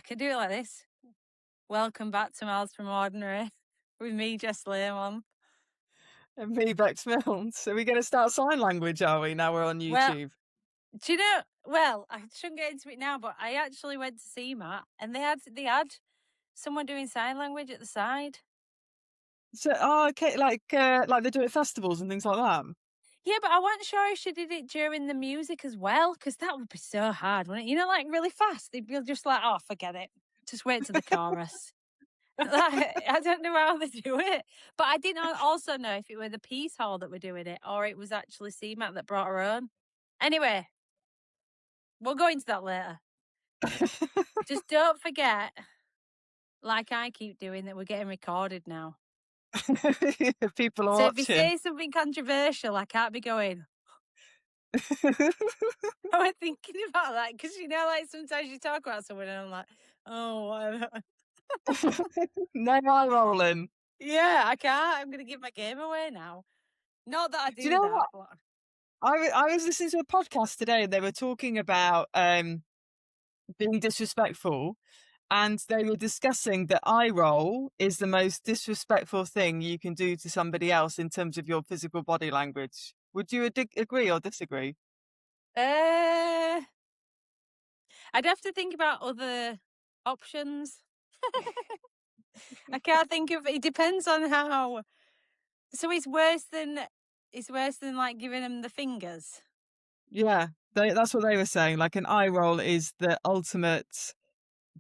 could do it like this. Welcome back to Miles from Ordinary with me, Jess Learmont. And me, Bex Mills. So we're going to start sign language, are we? Now we're on YouTube. Do you know? Well, I shouldn't get into it now, but I actually went to see Matt, and they had someone doing sign language at the side. So, okay, like they do at festivals and things like that. Yeah, but I wasn't sure if she did it during the music as well, because that would be so hard, wouldn't it? You know, like really fast. They'd be just like, oh, forget it. Just wait to the chorus. I don't know how they do it, but I didn't also know if it were the Peace Hall that were doing it or it was actually CMAT that brought her own. Anyway, we'll go into that later. Just don't forget, like I keep doing, that we're getting recorded now. People are So watching. if you say something controversial, I can't be going. I was thinking about that because like sometimes you talk about someone and I'm like, oh, whatever. No eye rolling. Yeah, I can't. I'm going to give my game away now. Not that I do you know that. what? I was listening to a podcast today and they were talking about being disrespectful, and they were discussing that eye roll is the most disrespectful thing you can do to somebody else in terms of your physical body language. Would you agree or disagree? I'd have to think about other options. I can't think of it. Depends on how. So it's worse than like giving them the fingers. Yeah, that's what they were saying. Like an eye roll is the ultimate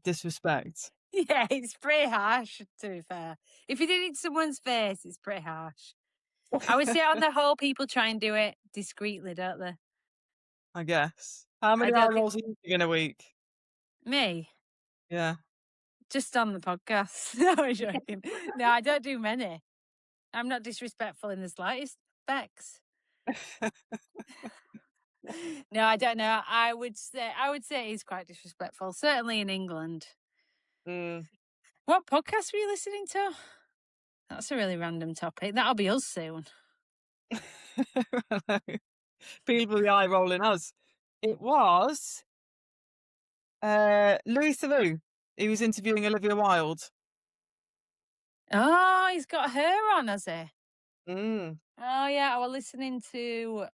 disrespect. Yeah, it's pretty harsh, to be fair. If you did it to someone's face, it's pretty harsh. I would say on the whole, people try and do it discreetly, don't they? I guess. How many eye rolls are you doing a week? Me? Yeah. Just on the podcast. No, I'm joking. No, I don't do many. I'm not disrespectful in the slightest, Bex. No, I don't know. I would say he's quite disrespectful, certainly in England. Mm. What podcast were you listening to? That's a really random topic. That'll be us soon. People with the eye rolling us. It was Louis Theroux. He was interviewing Olivia Wilde. Oh, he's got her on, has he? Mm. Oh yeah, I was listening to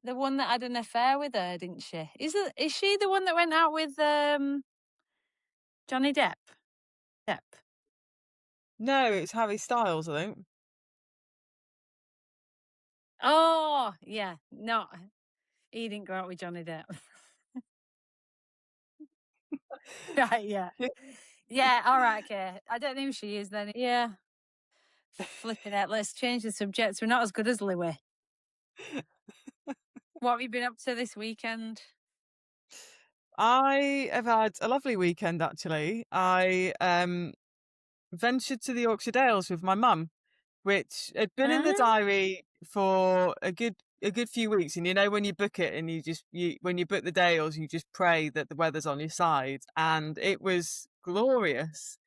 the one that had an affair with her, didn't she? Is she the one that went out with Johnny Depp? No, it's Harry Styles, I think. Oh, yeah. No, he didn't go out with Johnny Depp. Right, yeah. Yeah, all right, okay. I don't know who she is then. Yeah. Flipping it. Let's change the subject. We're not as good as Louis. What have you been up to this weekend? I have had a lovely weekend, actually. I ventured to the Yorkshire Dales with my mum, which had been in the diary for a good few weeks. And when you book it and when you book the Dales, you just pray that the weather's on your side. And it was glorious.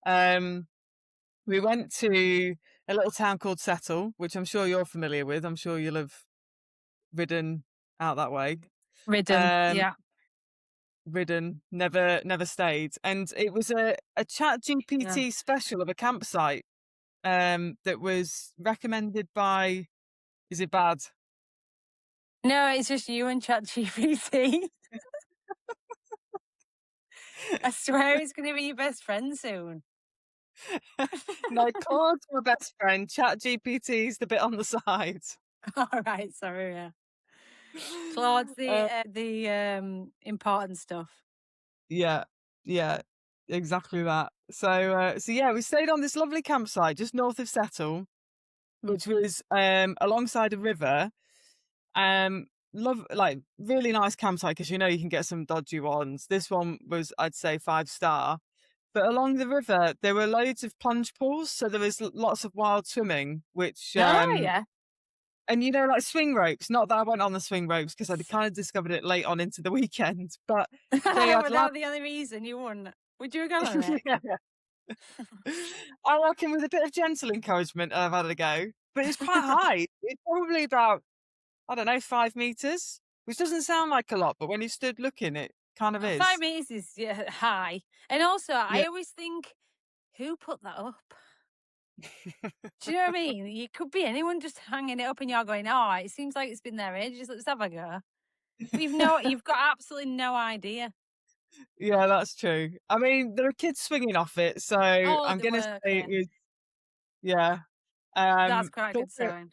We went to a little town called Settle, which I'm sure you're familiar with. I'm sure you'll have ridden out that way. Yeah. Ridden, never stayed. And it was a ChatGPT special of a campsite that was recommended by, is it bad? No, it's just you and ChatGPT. I swear it's going to be your best friend soon. No, Claude's my best friend. ChatGPT's the bit on the side. All right, sorry, yeah. Claude's the important stuff. Yeah, exactly that. So yeah, we stayed on this lovely campsite just north of Settle, which was alongside a river. Really nice campsite because you can get some dodgy ones. This one was, I'd say, 5-star. But along the river, there were loads of plunge pools, so there was lots of wild swimming, which yeah. And like swing ropes. Not that I went on the swing ropes because I kind of discovered it late on into the weekend. But they had that the only reason you wouldn't. Would you have gone on it? I reckon with a bit of gentle encouragement, I've had a go. But it's quite high. It's probably about, I don't know, 5 meters, which doesn't sound like a lot. But when you stood looking, it kind of Oh, is. 5 meters is, yeah, high, and also I Yeah. always think, "Who put that up?" Do you know what I mean? It could be anyone just hanging it up and you're going, "Oh, it seems like it's been there ages, let's have a go." You've got absolutely no idea. Yeah, that's true. I mean, there are kids swinging off it, so Oh, I'm they gonna were, say it okay. was yeah. That's quite a But good sign.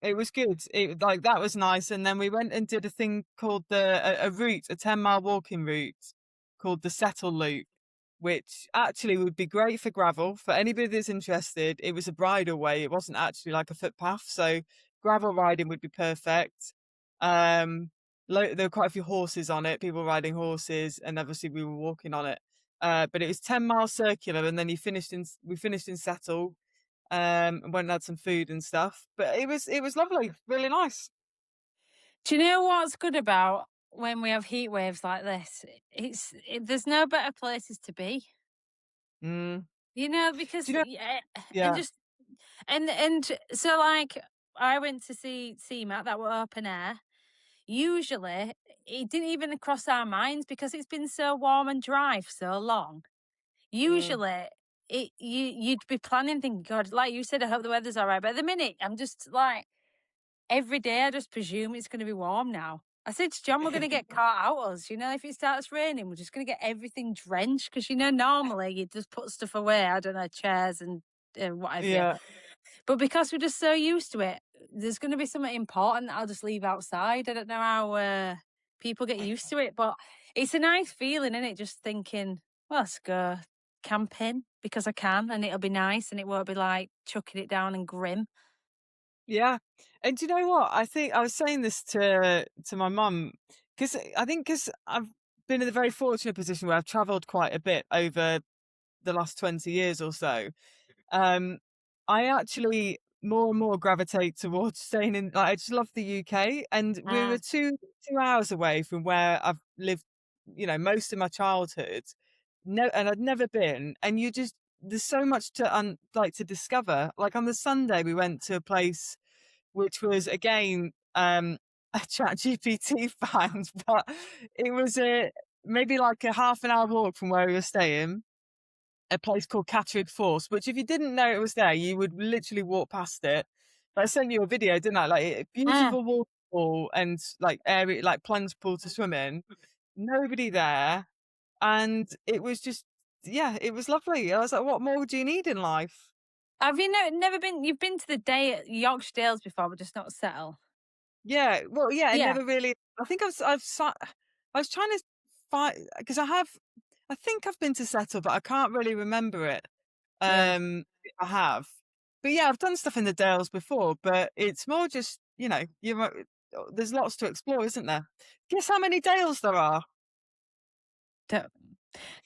it was good. It like, that was nice, and then we went and did a thing called a route, a 10-mile walking route called the Settle Loop, which actually would be great for gravel, for anybody that's interested. It was a bridle way, it wasn't actually like a footpath, so gravel riding would be perfect. Um, there were quite a few horses on it, people riding horses, and obviously we were walking on it. But it was 10 miles circular, and then we finished in Settle, and went and had some food and stuff. But it was lovely, really nice. Do you know what's good about when we have heat waves like this? There's no better places to be, Mm. because Do you know? yeah, and Yeah. just and so like I went to see CMAT that were open air. Usually, it didn't even cross our minds because it's been so warm and dry for so long. Mm. Usually, you'd be planning thinking, God, like you said, I hope the weather's all right. But at the minute, I'm just like every day, I just presume it's going to be warm now. I said to John, we're going to get caught out us. If it starts raining, we're just going to get everything drenched because normally you just put stuff away. I don't know, chairs and what have you. Yeah. But because we're just so used to it, there's going to be something important that I'll just leave outside. I don't know how people get used to it, but it's a nice feeling, isn't it? Just thinking, well, let's go camping because I can, and it'll be nice, and it won't be like chucking it down and grim. Yeah. And do you know what? I think I was saying this to my mum, because I think, because I've been in a very fortunate position where I've travelled quite a bit over the last 20 years or so. Um, I actually more and more gravitate towards staying in, like, I just love the UK, and we were Mm. 2 hours away from where I've lived, most of my childhood. No, and I'd never been, and there's so much to discover. Like, on the Sunday, we went to a place which was, again, a ChatGPT find, but it was maybe like a half an hour walk from where we were staying, a place called Catterick Force, which, if you didn't know it was there, you would literally walk past it. But I sent you a video, didn't I? Like, a Mm. beautiful waterfall and, like, area, like plunge pool to swim in. Nobody there, and it was just, yeah, it was lovely. I was like, what more do you need in life? Have you never been? You've been to the day at Yorkshire Dales before, but just not Settle. Yeah, well, yeah, it Yeah, never really. I think I was trying to find, because I think I've been to Settle, but I can't really remember it. yeah. If I have, but yeah, I've done stuff in the Dales before, but it's more just, there's lots to explore, isn't there? Guess how many Dales there are? Do,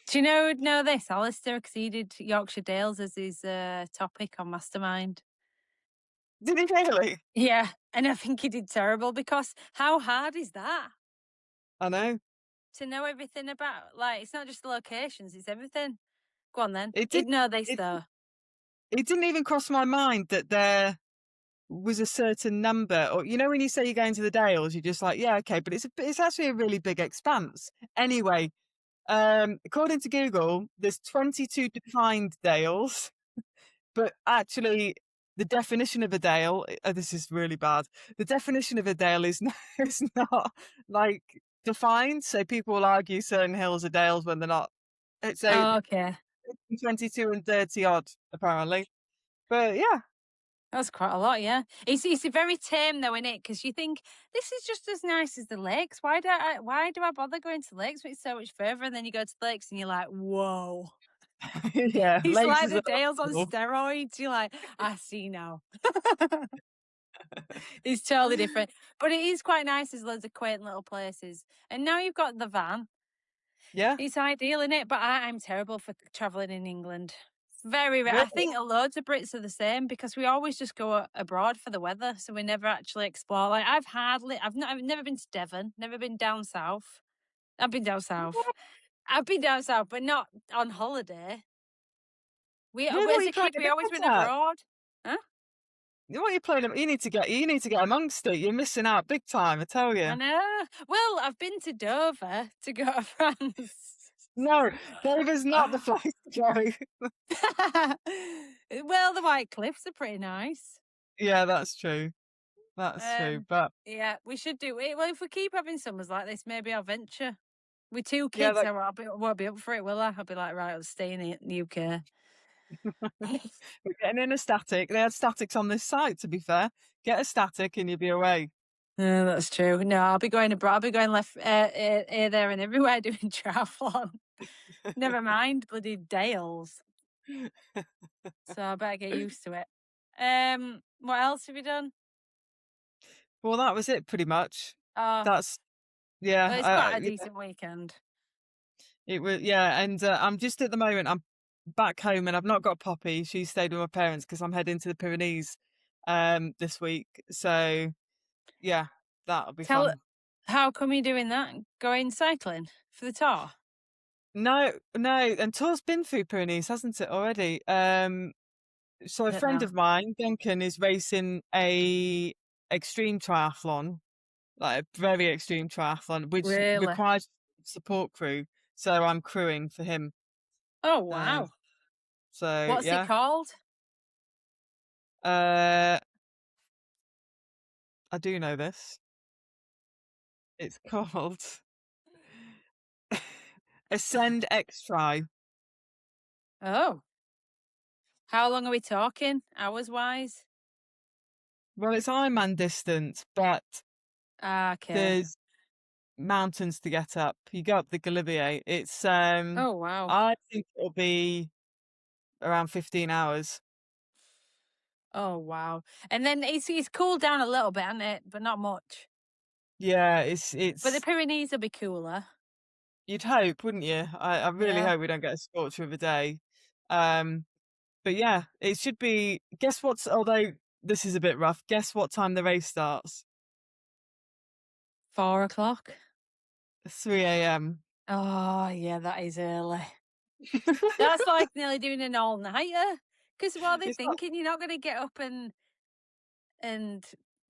do you know this? Alistair exceeded Yorkshire Dales as his topic on Mastermind. Did he really? Yeah, and I think he did terrible because how hard is that I know. to know everything about? Like, it's not just the locations; it's everything. Go on then. It He'd didn't. know this It though. it didn't even cross my mind that there was a certain number, or, when you say you're going to the Dales, you're just like, yeah, okay, but it's actually a really big expanse. Anyway, according to Google, there's 22 defined Dales, but actually, the definition of a Dale, this is really bad. The definition of a Dale is not, is not, like, defined. So people will argue certain hills are Dales when they're not. So Oh, okay, 22 and 30 odd, apparently. But yeah, that's quite a lot. Yeah, it's very tame though, isn't it? Because you think this is just as nice as the lakes. Why do I bother going to lakes when it's so much further? And then you go to the lakes and you're like, whoa. yeah, It's lakes like is the a Dales on lot. steroids. You're like, I see now. It's totally different. But it is quite nice. There's loads of quaint little places. And now you've got the van. Yeah, It's ideal, isn't it? But I'm terrible for travelling in England. Very rare. I really. think loads of Brits are the same because we always just go abroad for the weather. So we never actually explore. Like I've never been to Devon, never been down south. I've been down south. I've been down south, but not on holiday. Really, As you a can't kid, get we down always to went that. abroad. Huh? what are you playing? You need to get amongst it. You're missing out big time, I tell I you. know. Well, I've been to Dover to go to France. No, Dover's not the place to go. Well, the White Cliffs are pretty nice. Yeah, that's true. That's true. Um, But yeah, we should do it. Well, if we keep having summers like this, maybe I'll venture. With two yeah, kids, won't be up for it, will I? I'll be like, right, I'll stay in the UK. we're getting in a static. They had statics on this site, to be fair. Get a static and you'll be away. Yeah, that's true. No, I'll be going abroad. I'll be going left, here, there, and everywhere doing triathlon. Never mind bloody Dales. So I better get used to it. What else have you done? Well, that was it pretty much. Oh, That's yeah, well, it's quite a yeah, decent weekend. it was yeah, and I'm just at the moment I'm back home and I've not got Poppy. She stayed with my parents because I'm heading to the Pyrenees this week. So yeah, that'll be Tell fun. how come you're doing that? Going cycling for the tour? No, no, and tour's been through Pyrenees, hasn't it already? So a I don't friend know. of mine, Duncan, is racing a extreme triathlon, like a very extreme triathlon, which Really? requires support crew. So I'm crewing for him. Oh Um, wow! so What's it yeah, called? uh, I do know this. It's called Ascend X Try. Oh, how long are we talking, hours wise? Well, it's Ironman distance, but Ah, okay. there's mountains to get up. You go up the Galibier. It's Oh wow! I think it'll be around 15 hours. Oh wow! And then it's cooled down a little bit, hasn't it? But not much. Yeah, But the it's Pyrenees will be cooler. you'd hope, wouldn't you? I really Yeah, hope we don't get a scorcher of a day. Um, but yeah, it should be. Guess what's? Although this is a bit rough. Guess what time the race starts? 4 o'clock. 3 a.m. Oh yeah, that is early. That's like nearly doing an all nighter. Because what are they It's not. thinking? You're not going to get up and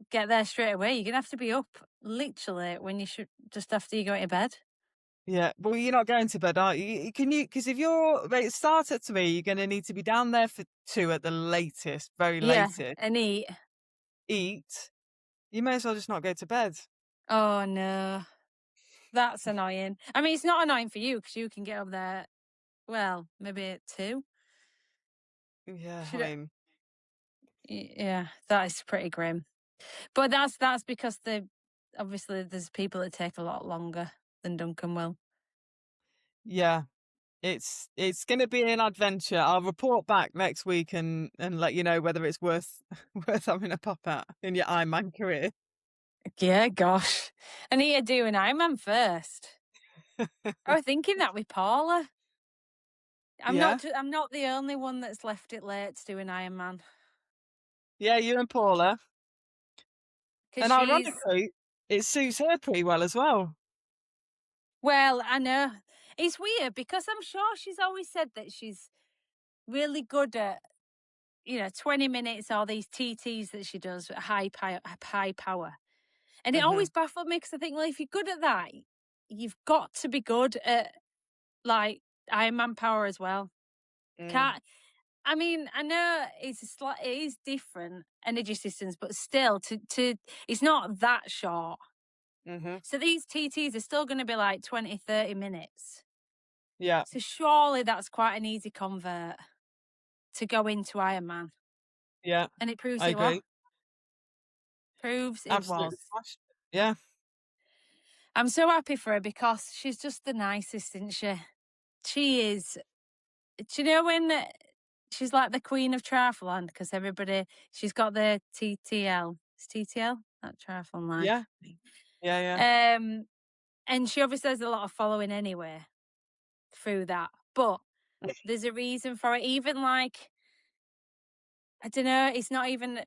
get there straight away. You're gonna have to be up literally when you should just after you go to bed. Yeah, well, you're not going to bed, are you? Can you? Because if your race starts at 3, you're going to need to be down there for 2 at the latest, very Yeah, latest. and eat. Eat. You may as well just not go to bed. Oh no, that's annoying. I mean, it's not annoying for you because you can get up there. Well, maybe at 2. Yeah, I Should it? mean, Yeah, that is pretty grim. But that's because the obviously there's people that take a lot longer than Duncan will. yeah. It's gonna be an adventure. I'll report back next week and let you know whether it's worth worth having a pop at in your Ironman career. Yeah, gosh, I need to do an Ironman first. I was thinking that with Paula. Yeah, I'm not the only one that's left it late to do an Ironman yeah, you and Paula, because and she's ironically, it suits her pretty well as well. well, I know it's weird because I'm sure she's always said that she's really good at 20 minutes or these TTs that she does at high power, and it Hmm. always baffled me because I think, well, if you're good at that, you've got to be good at like Ironman power as well. Mm, Can't I mean, I know it is different energy systems, but still, to it's not that short. hmm. So these TTs are still going to be like 20, 30 minutes. Yeah, So surely that's quite an easy convert to go into Ironman, yeah, and it proves I it was. agree. Proves it Absolutely was. smashed it. Yeah, I'm so happy for her because she's just the nicest, isn't she? She is. Do you know when she's like the queen of triathlon because she's got the TTL. It's TTL that triathlon yeah, life. yeah, yeah. Um, and she obviously has a lot of following anyway through that. But there's a reason for it. Even like I don't know, it's not even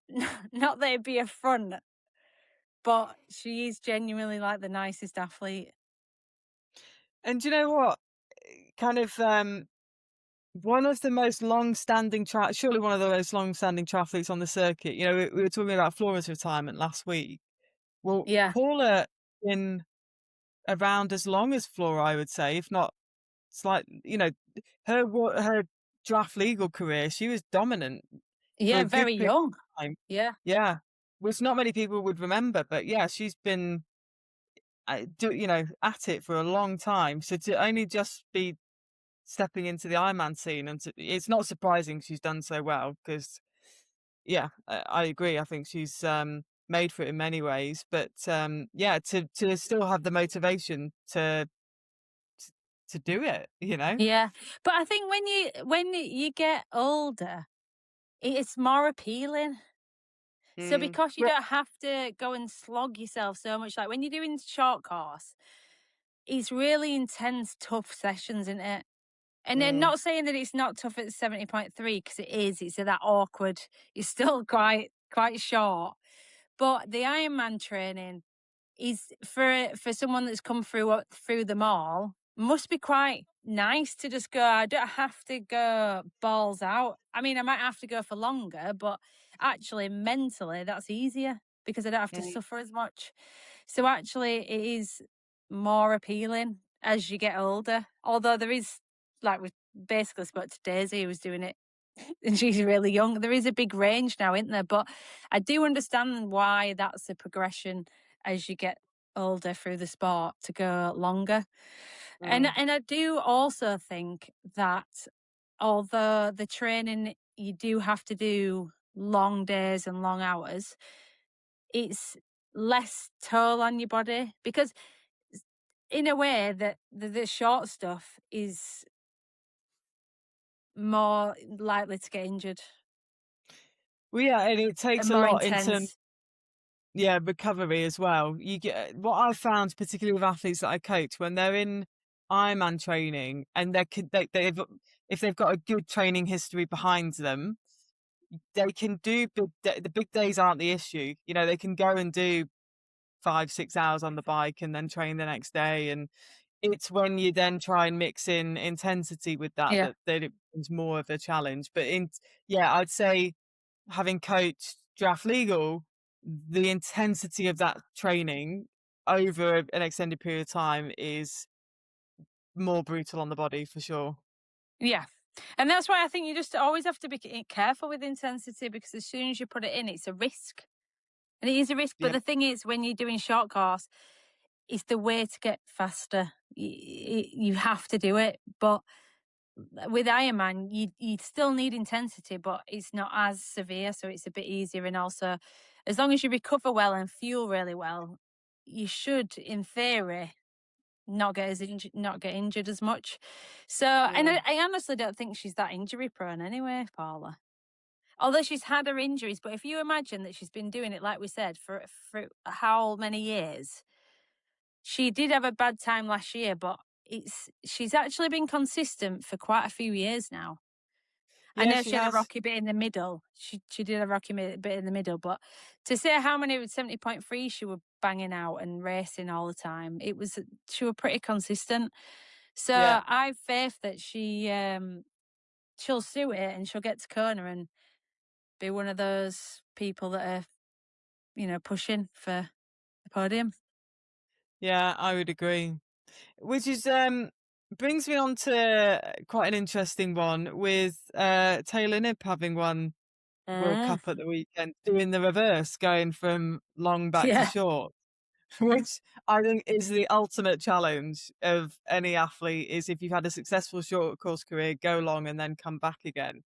not that it'd be a front, but she is genuinely like the nicest athlete. And do you know what? Kind of one of the most long-standing surely one of the most long-standing triathletes on the circuit. You know, we were talking about Flora's retirement last week. Well, Yeah. Paula been around as long as Flora, I would say, if not slightly. You know, her draft legal career, she was dominant for Yeah, a good very period young. of time. Yeah. Yeah, which not many people would remember, but yeah, she's been at it for a long time. So to only just be stepping into the Ironman scene, and it's not surprising she's done so well because yeah, I agree. I think she's made for it in many ways, but yeah, to still have the motivation to do it, you know. Yeah. But I think when you get older, it's more appealing. So Mm. because you Well, don't have to go and slog yourself so much, like when you're doing short course, it's really intense, tough sessions, isn't it? And then mm, not saying that it's not tough at 70.3 because it is. It's that awkward. It's still quite short. But the Ironman training is for someone that's come through them all must be quite nice to just go. I don't have to go balls out. I mean, I might have to go for longer, but actually mentally that's easier because I don't have to mm, suffer as much. So actually, it is more appealing as you get older. Although there is, like we basically spoke to Daisy, who was doing it, and she's really young. There is a big range now, isn't there? But I do understand why that's a progression as you get older through the sport to go longer. And mm. and I do also think that although the training you do have to do long days and long hours, it's less toll on your body because in a way that the short stuff is more likely to get injured Well, yeah, and it takes and a more lot in terms, intense. yeah, recovery as well. You get what I found, particularly with athletes that I coach, when they're in Ironman training and they've if they've got a good training history behind them, they can do the big days aren't the issue. You know, they can go and do 5, 6 hours on the bike and then train the next day. And it's when you then try and mix in intensity with that Yeah. that it becomes more of a challenge. But yeah, I'd say having coached draft legal, the intensity of that training over an extended period of time is more brutal on the body for sure. Yeah. And that's why I think you just always have to be careful with intensity because as soon as you put it in, it's a risk. And it is a risk. But Yeah. the thing is, when you're doing short course, it's the way to get faster. You have to do it. But with Ironman, you still need intensity, but it's not as severe. So it's a bit easier. And also, as long as you recover well and fuel really well, you should, in theory, not get injured as much. So, and Mm. I honestly don't think she's that injury prone anyway, Paula. Although she's had her injuries, but if you imagine that she's been doing it, like we said, for how many years? She did have a bad time last year, but she's actually been consistent for quite a few years now. I Yeah, know she she had a has. rocky bit in the middle. She did a rocky bit in the middle, but to say how many with 70.3 she were banging out and racing all the time, she were pretty consistent. So Yeah. I've faith that she'll suit it and she'll get to Kona and be one of those people that are, pushing for the podium. Yeah, I would agree. Which is brings me on to quite an interesting one with Taylor Nibb having won World Uh, Cup at the weekend, doing the reverse, going from long back to yeah. short, which I think is the ultimate challenge of any athlete. Is if you've had a successful short course career, go long and then come back again.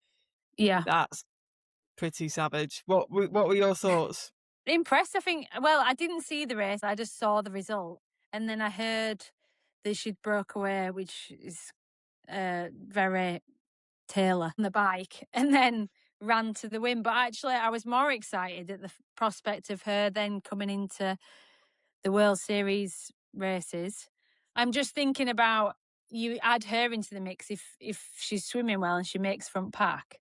Yeah. That's pretty savage. What were your thoughts? Impressed, I think. Well, I didn't see the race. I just saw the result. And then I heard that she'd broke away, which is very Taylor on the bike, and then ran to the win. But actually, I was more excited at the prospect of her then coming into the World Series races. I'm just thinking about you add her into the mix if she's swimming well and she makes front pack,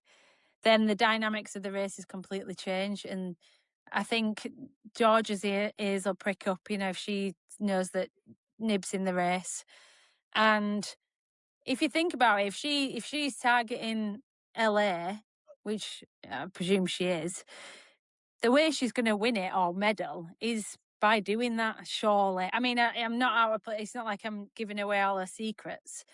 then the dynamics of the races completely change. And I think George's ears will prick up, if she knows that Nib's in the race. And if you think about it, if she's targeting LA, which I presume she is, the way she's going to win it or medal is by doing that. Surely, I mean, I'm not out of place. It's not like I'm giving away all her secrets,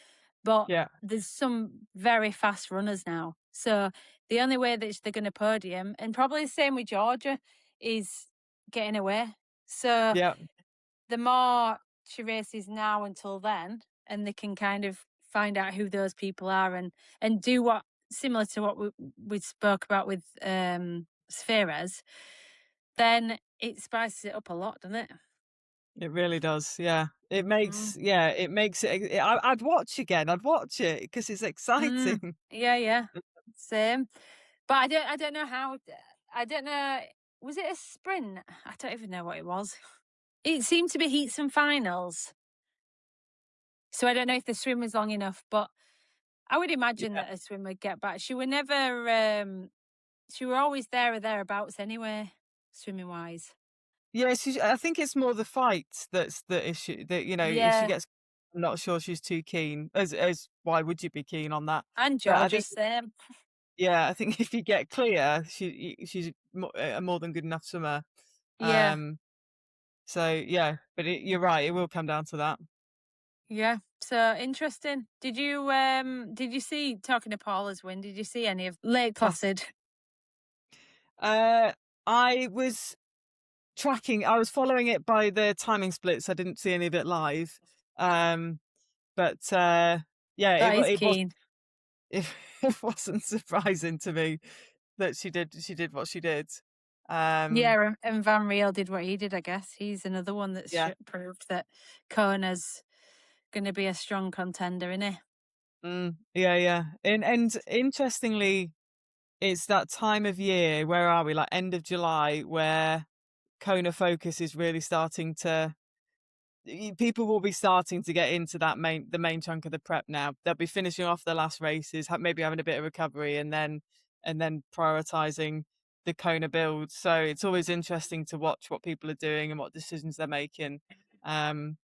but Yeah, there's some very fast runners now. So the only way that they're going to podium, and probably the same with Georgia, is getting away. So yeah, the more she races now until then, and they can kind of find out who those people are and do what similar to what we spoke about with Spheres, then it spices it up a lot, doesn't it? it really does. Yeah, Mm. it makes it. I'd watch again. I'd watch it because it's Mm. exciting. Yeah, yeah, same. But I don't know how. I don't know. Was it a sprint? I don't even know what it was. It seemed to be heats and finals. So I don't know if the swim was long enough, but I would imagine Yeah, that a swim would get back. She were never. She were always there or thereabouts anyway, swimming wise. yeah. I think it's more the fight that's the issue. That if she Yeah, gets, I'm not sure she's too keen. As why would you be keen on that? and But I think, Georgia's same. yeah, I think if you get clear, she's a more than good enough swimmer. Yeah, Um, so yeah, but you're right. It will come down to that. yeah. So interesting. Did you see, talking to Paula's win? Did you see any of Lake Placid? Uh, I was tracking. I was following it by the timing splits. I didn't see any of it live. Um, but yeah, That is it was keen. it, it wasn't surprising to me that she did what she did. Um, Yeah, and Van Riel did what he did. I guess he's another one that's yeah, proved that Kona's going to be a strong contender, isn't he? yeah, yeah. And interestingly, it's that time of year. Where are we? Like end of July, where Kona Focus is really starting to. People will be starting to get into the main chunk of the prep now. They'll be finishing off their last races, maybe having a bit of recovery, and then prioritizing the Kona build. So it's always interesting to watch what people are doing and what decisions they're making. Um,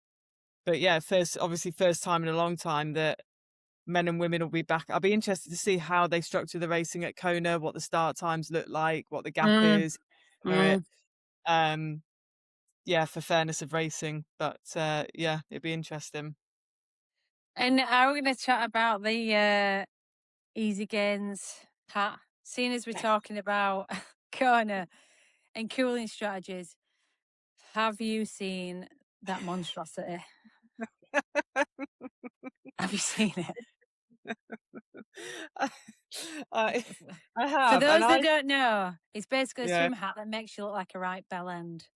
but yeah, first time in a long time that men and women will be back. I'll be interested to see how they structure the racing at Kona, what the start times look like, what the gap Mm, is for it. mm. Um, yeah, for fairness of racing. But yeah, it'd be interesting. And are we going to chat about the Easy Gains hat? Seeing as we're talking about Kona and cooling strategies, have you seen that monstrosity? Have you seen it? I, I I For have, and those that I don't know, it's basically a yeah. swim hat that makes you look like a right bell end.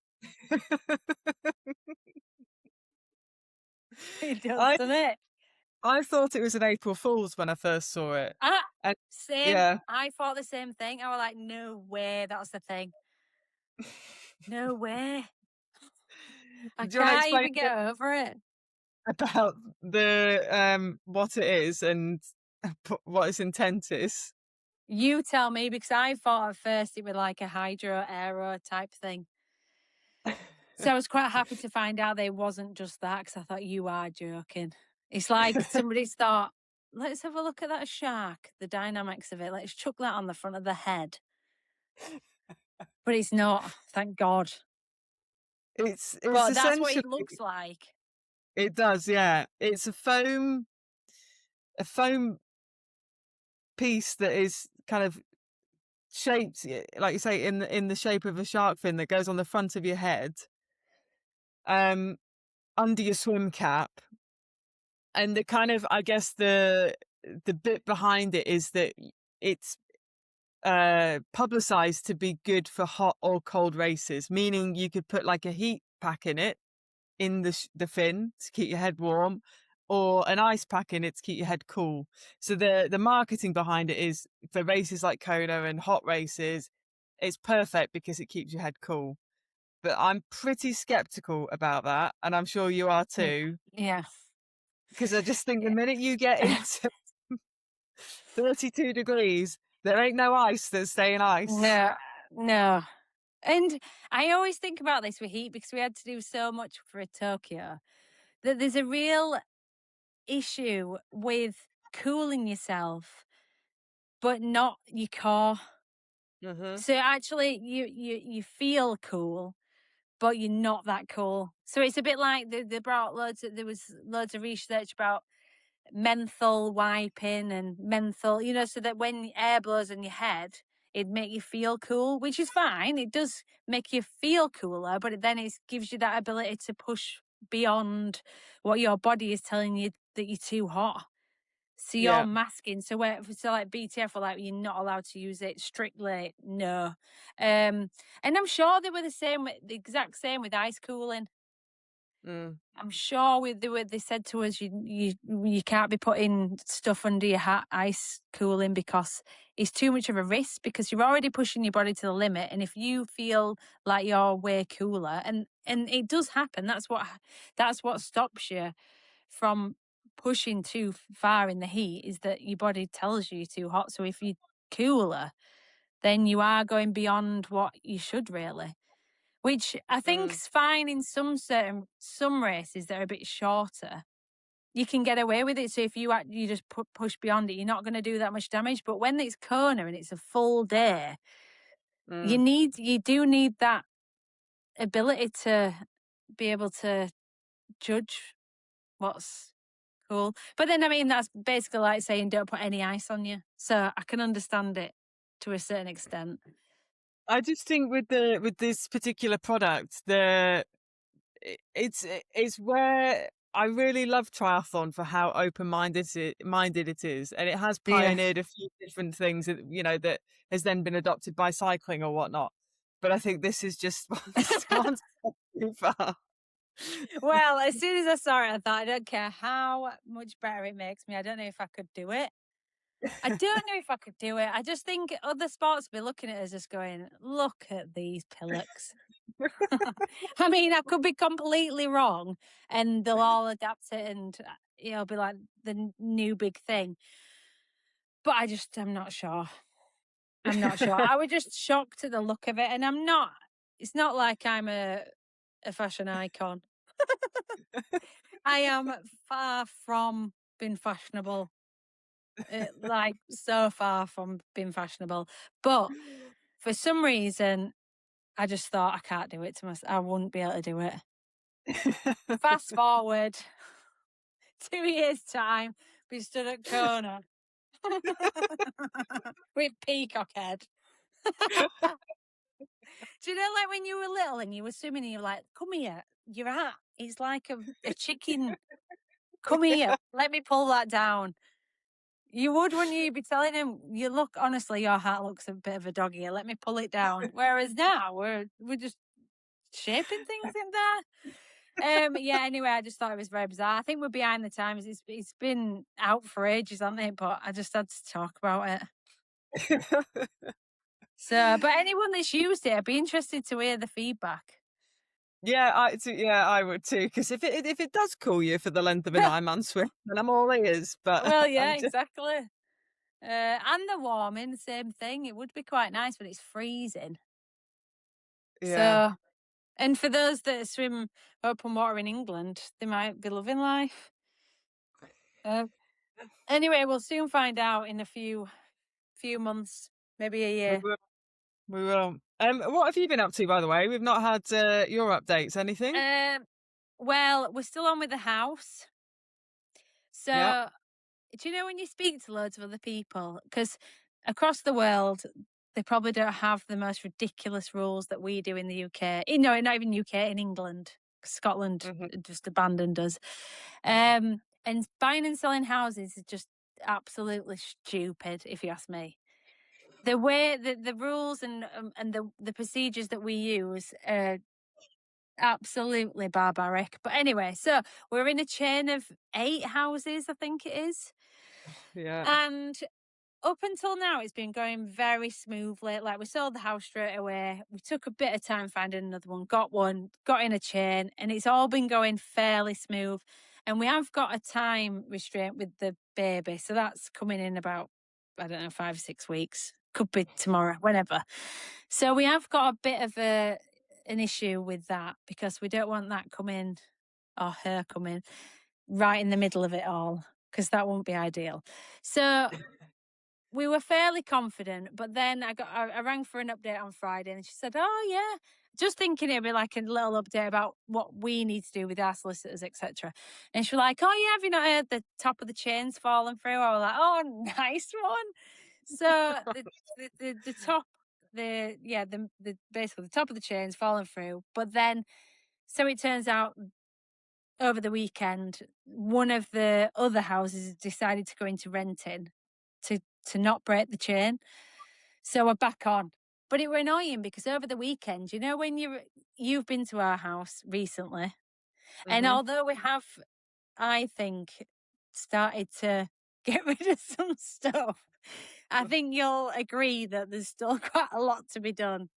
It does, I doesn't it? I thought it was an April Fool's when I first saw it, Ah, and same. yeah. I thought the same thing. I was like, no way, that's the thing. No way. I Do you want to can't explain even a bit get over it. about the what it is and what its intent is? You tell me, because I thought at first it was like a hydro aero type thing. So I was quite happy to find out they wasn't just that, because I thought you are joking. It's like somebody's thought, let's have a look at that shark, the dynamics of it. Let's chuck that on the front of the head. But it's not, thank God. It's But that's what essentially it looks like. it does, yeah. It's a foam piece that is kind of shaped, like you say, in the shape of a shark fin that goes on the front of your head, um, under your swim cap, and the kind of, I guess the bit behind it is that it's publicized to be good for hot or cold races, meaning you could put like a heat pack in it in the fin to keep your head warm, or an ice pack in it to keep your head cool. So the marketing behind it is for races like Kona and hot races, it's perfect because it keeps your head cool. But I'm pretty skeptical about that, and I'm sure you are Mm, too, yeah. because I just think the Yeah. minute you get into 32 degrees, there ain't no ice that's staying ice. No, no. And I always think about this with heat, because we had to do so much for Tokyo, that there's a real issue with cooling yourself, but not your core. Mhm. So actually, you feel cool, but you're not that cool. So it's a bit like they brought there was loads of research about menthol wiping and menthol, so that when air blows in your head, it'd make you feel cool, which is fine. It does make you feel cooler, but then it gives you that ability to push beyond what your body is telling you that you're too hot. So you're Yeah. masking. So like BTF were like, you're not allowed to use it strictly. No. And I'm sure they were the exact same with ice cooling. Mm. I'm sure they said to us, you can't be putting stuff under your hat, ice cooling, because it's too much of a risk, because you're already pushing your body to the limit. And if you feel like you're way cooler, and it does happen, that's what stops you from pushing too far in the heat, is that your body tells you you're too hot. So if you're cooler, then you are going beyond what you should really, which I Mm. think's fine in some races that are a bit shorter. You can get away with it. So if you just push beyond it, you're not going to do that much damage. But when it's Kona and it's a full day, Mm. you do need that ability to be able to judge what's cool. But then, I mean, that's basically like saying don't put any ice on you. So I can understand it to a certain extent. I just think with this particular product, it's where I really love triathlon for how minded it is, and it has Yeah. pioneered a few different things that that has then been adopted by cycling or whatnot. But I think this is just one step too far. Well, as soon as I saw it, I thought, I don't care how much better it makes me. I don't know if I could do it. I don't know if I could do it. I just think other sports will be looking at us just going, look at these pillocks. I mean, I could be completely wrong and they'll all adapt it and it'll be like the new big thing. But I'm not sure. I'm not sure. I was just shocked at the look of it. And it's not like I'm a fashion icon. I am far from being fashionable, like so far from being fashionable. But for some reason, I just thought I can't do it to myself. I wouldn't be able to do it. Fast forward 2 years' time, be stood at Kona with peacock head. Do you know, like when you were little and you were swimming and you're like, come here, you're at. It's like a chicken. Come here, let me pull that down. You would, wouldn't you? You'd be telling him, you look, honestly, your hat looks a bit of a dog ear. Let me pull it down. Whereas now we're just shaping things in there. Yeah, anyway, I just thought it was very bizarre. I think we're behind the times. It's been out for ages, hasn't it? But I just had to talk about it. So, but anyone that's used it, I'd be interested to hear the feedback. Yeah, I would too. Because if it does call you for the length of an Ironman swim, then I'm all ears. But Well, yeah, I'm just exactly. And the warming, the same thing. It would be quite nice, but it's freezing. yeah. So, and for those that swim open water in England, they might be loving life. Uh, anyway, we'll soon find out in a few months, maybe a We year. will. We will. What have you been up to, by the way? We've not had your updates. Anything? Um, well, we're still on with the house. Yeah. So, do you know when you speak to loads of other people? Because across the world, they probably don't have the most ridiculous rules that we do in the UK. No, not even UK, in England. Scotland Hmm. just abandoned us. And buying and selling houses is just absolutely stupid, if you ask me. The way the rules and the procedures that we use are absolutely barbaric. But anyway, so we're in a chain of 8 houses, I think it is. Yeah. And up until now, it's been going very smoothly. Like, we sold the house straight away. We took a bit of time finding another one, got in a chain, and it's all been going fairly smooth. And we have got a time restraint with the baby. So that's coming in about, I don't know, 5 or 6 weeks. Could be tomorrow, whenever. So we have got a bit of an issue with that, because we don't want that coming, or her coming. right in the middle of it all, because that won't be ideal. So we were fairly confident, but then I rang for an update on Friday, and she said, "Oh yeah," just thinking it'd be like a little update about what we need to do with our solicitors, etc. And she was like, "Oh yeah, have you not heard the top of the chain's fallen through?" I was like, "Oh, nice one." So the top, the basically the top of the chain's fallen through, but then so it turns out over the weekend, one of the other houses decided to go into renting to not break the chain. So we're back on. But it were annoying because over the weekend, you know, when you've been to our house recently, and Mhm. although we have, I think, started to get rid of some stuff, I think you'll agree that there's still quite a lot to be done.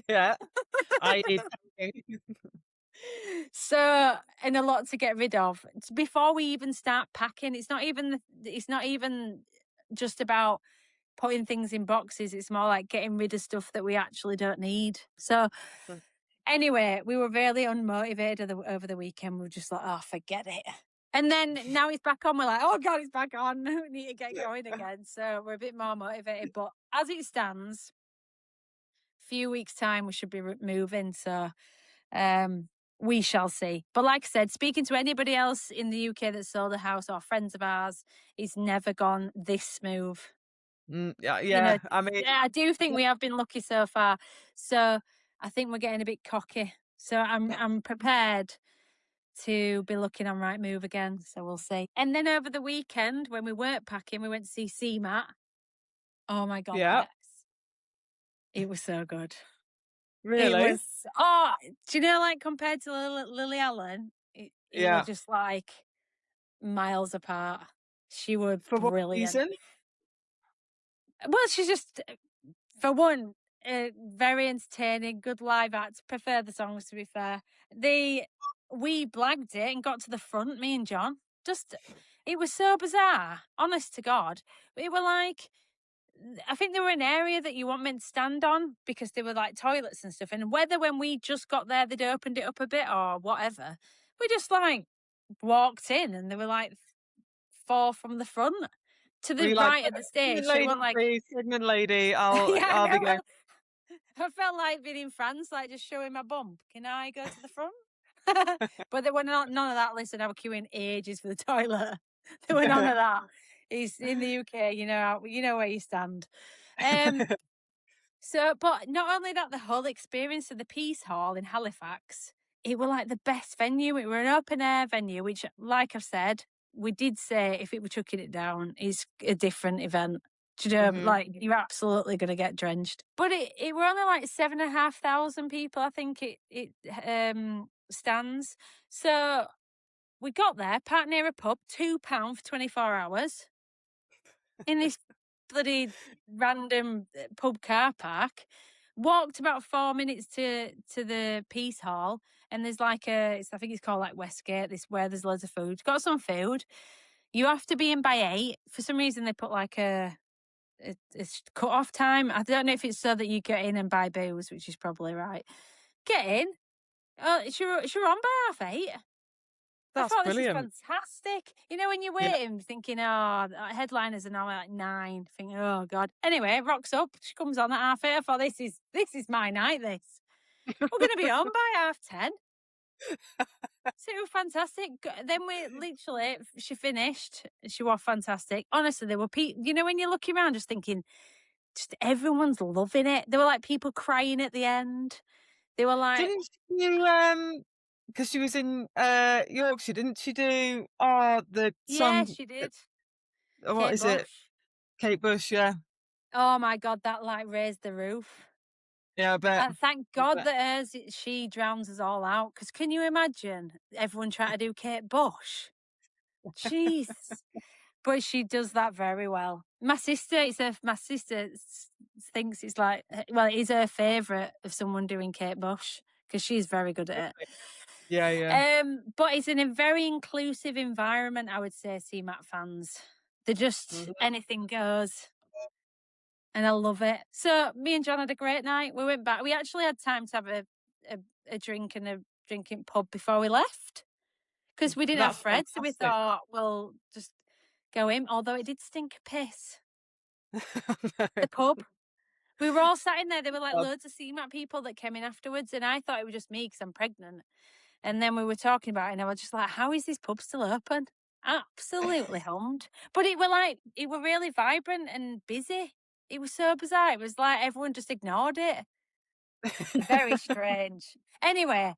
Yeah. I need So, and a lot to get rid of. Before we even start packing, it's not even just about putting things in boxes. It's more like getting rid of stuff that we actually don't need. So anyway, we were really unmotivated over the weekend. We were just like, oh, forget it. And then now it's back on. We're like, oh God, it's back on. We need to get going again. So we're a bit more motivated. But as it stands, few weeks time we should be moving. So um, we shall see. But like I said, speaking to anybody else in the UK that sold a house or friends of ours, it's never gone this smooth. Yeah, You know, yeah. I mean, yeah, I do think we have been lucky so far. So I think we're getting a bit cocky. So I'm prepared to be looking on Right Move again. So we'll see. And then over the weekend when we weren't packing, we went to see CMAT. Oh my God, yeah, Bex. It was so good. It really? was do you know, like compared to Lily Allen, it were Yeah. just like miles apart. She were For what brilliant. reason? Well, she's just for one, very entertaining, good live act. Prefer the songs to be fair. The We blagged it and got to the front, me and John. Just it was so bizarre, honest to God. We were like I think they were an area that you weren't meant to stand on because they were like toilets and stuff. And whether when we just got there they'd opened it up a bit or whatever, we just like walked in and they were like four from the front to Were the you like, right of the "Pregnant stage. So it lady, wasn't like please, pregnant lady, I'll yeah, I I'll be know. going." Well, I felt like being in France, like just showing my bump. Can I go to the front? But there were none of that. Listen, I was queuing ages for the toilet. There were none of that. He's in the UK, you know where you stand. Um, So, but not only that, the whole experience of the Peace Hall in Halifax, it were like the best venue. It were an open air venue, which, like I've said, we did say if it were chucking it down, is a different event. Do you know, Mhm. like you're absolutely going to get drenched. But it were only like 7,500 people. I think it stands. So we got there, parked near a pub, £2 for 24 hours in this bloody random pub car park. Walked about 4 minutes to the Peace Hall, and there's like I think it's called like Westgate. This where there's loads of food. Got some food. You have to be in by 8. For some reason, they put like a cut off time. I don't know if it's so that you get in and buy booze, which is probably right. Get in. Oh, she were on by 8:30. I That's thought this is brilliant. fantastic. You know, when you're Yeah. waiting, thinking, oh, headliners are now like 9, thinking, oh God. Anyway, rocks up. She comes on at 8:30. I thought this is my night. This we're going to be on by 10:30. So it was fantastic. Then we literally, she finished. She was fantastic. Honestly, there were people. You know, when you're looking around, just thinking, just everyone's loving it. There were like people crying at the end. They were like, Didn't you, because she was in, Yorkshire, didn't she do, the yeah, song, she did. what Kate is it? Bush. Kate Bush, yeah. Oh my God, that like raised the roof. Yeah, I bet. And thank I God bet. that she drowns us all out. Because can you imagine everyone trying to do Kate Bush? Jeez. But she does that very well. My sister thinks it's like, well, it is her favourite of someone doing Kate Bush because she's very good at Yeah, yeah. it. But it's in a very inclusive environment, I would say, CMAT fans. They're just Mhm. anything goes. And I love it. So me and John had a great night. We went back. We actually had time to have a drink and a drinking pub before we left. because we didn't have That's Fred, so we fantastic. thought, "Well, just go in," although it did stink of piss. The pub. We were all sat in there, there were, like, God. loads of CMAT people that came in afterwards, and I thought it was just me because 'cause I'm pregnant, and then we were talking about it, and I was just like, "How is this pub still open?" Absolutely hummed, but it were really vibrant and busy. It was so bizarre, it was like everyone just ignored it. Very strange. Anyway,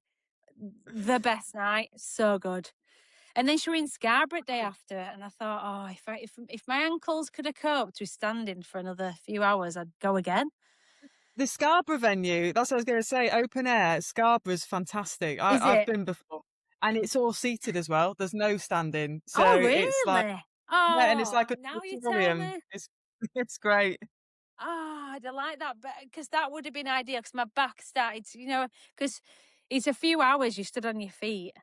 the best night, so good. And then she were in Scarborough day after, and I thought, "Oh, if my ankles could have coped with standing for another few hours, I'd go again." The Scarborough venue, that's what I was gonna say, open air, Scarborough's fantastic. Is I've it? been before, and it's all seated as well, there's no standing, so Oh, it's like really? yeah, and it's Oh, like an now you tell auditorium. me. It's it's great. Oh, I'd like that, because that would have been ideal. Because my back started to, because it's a few hours you stood on your feet.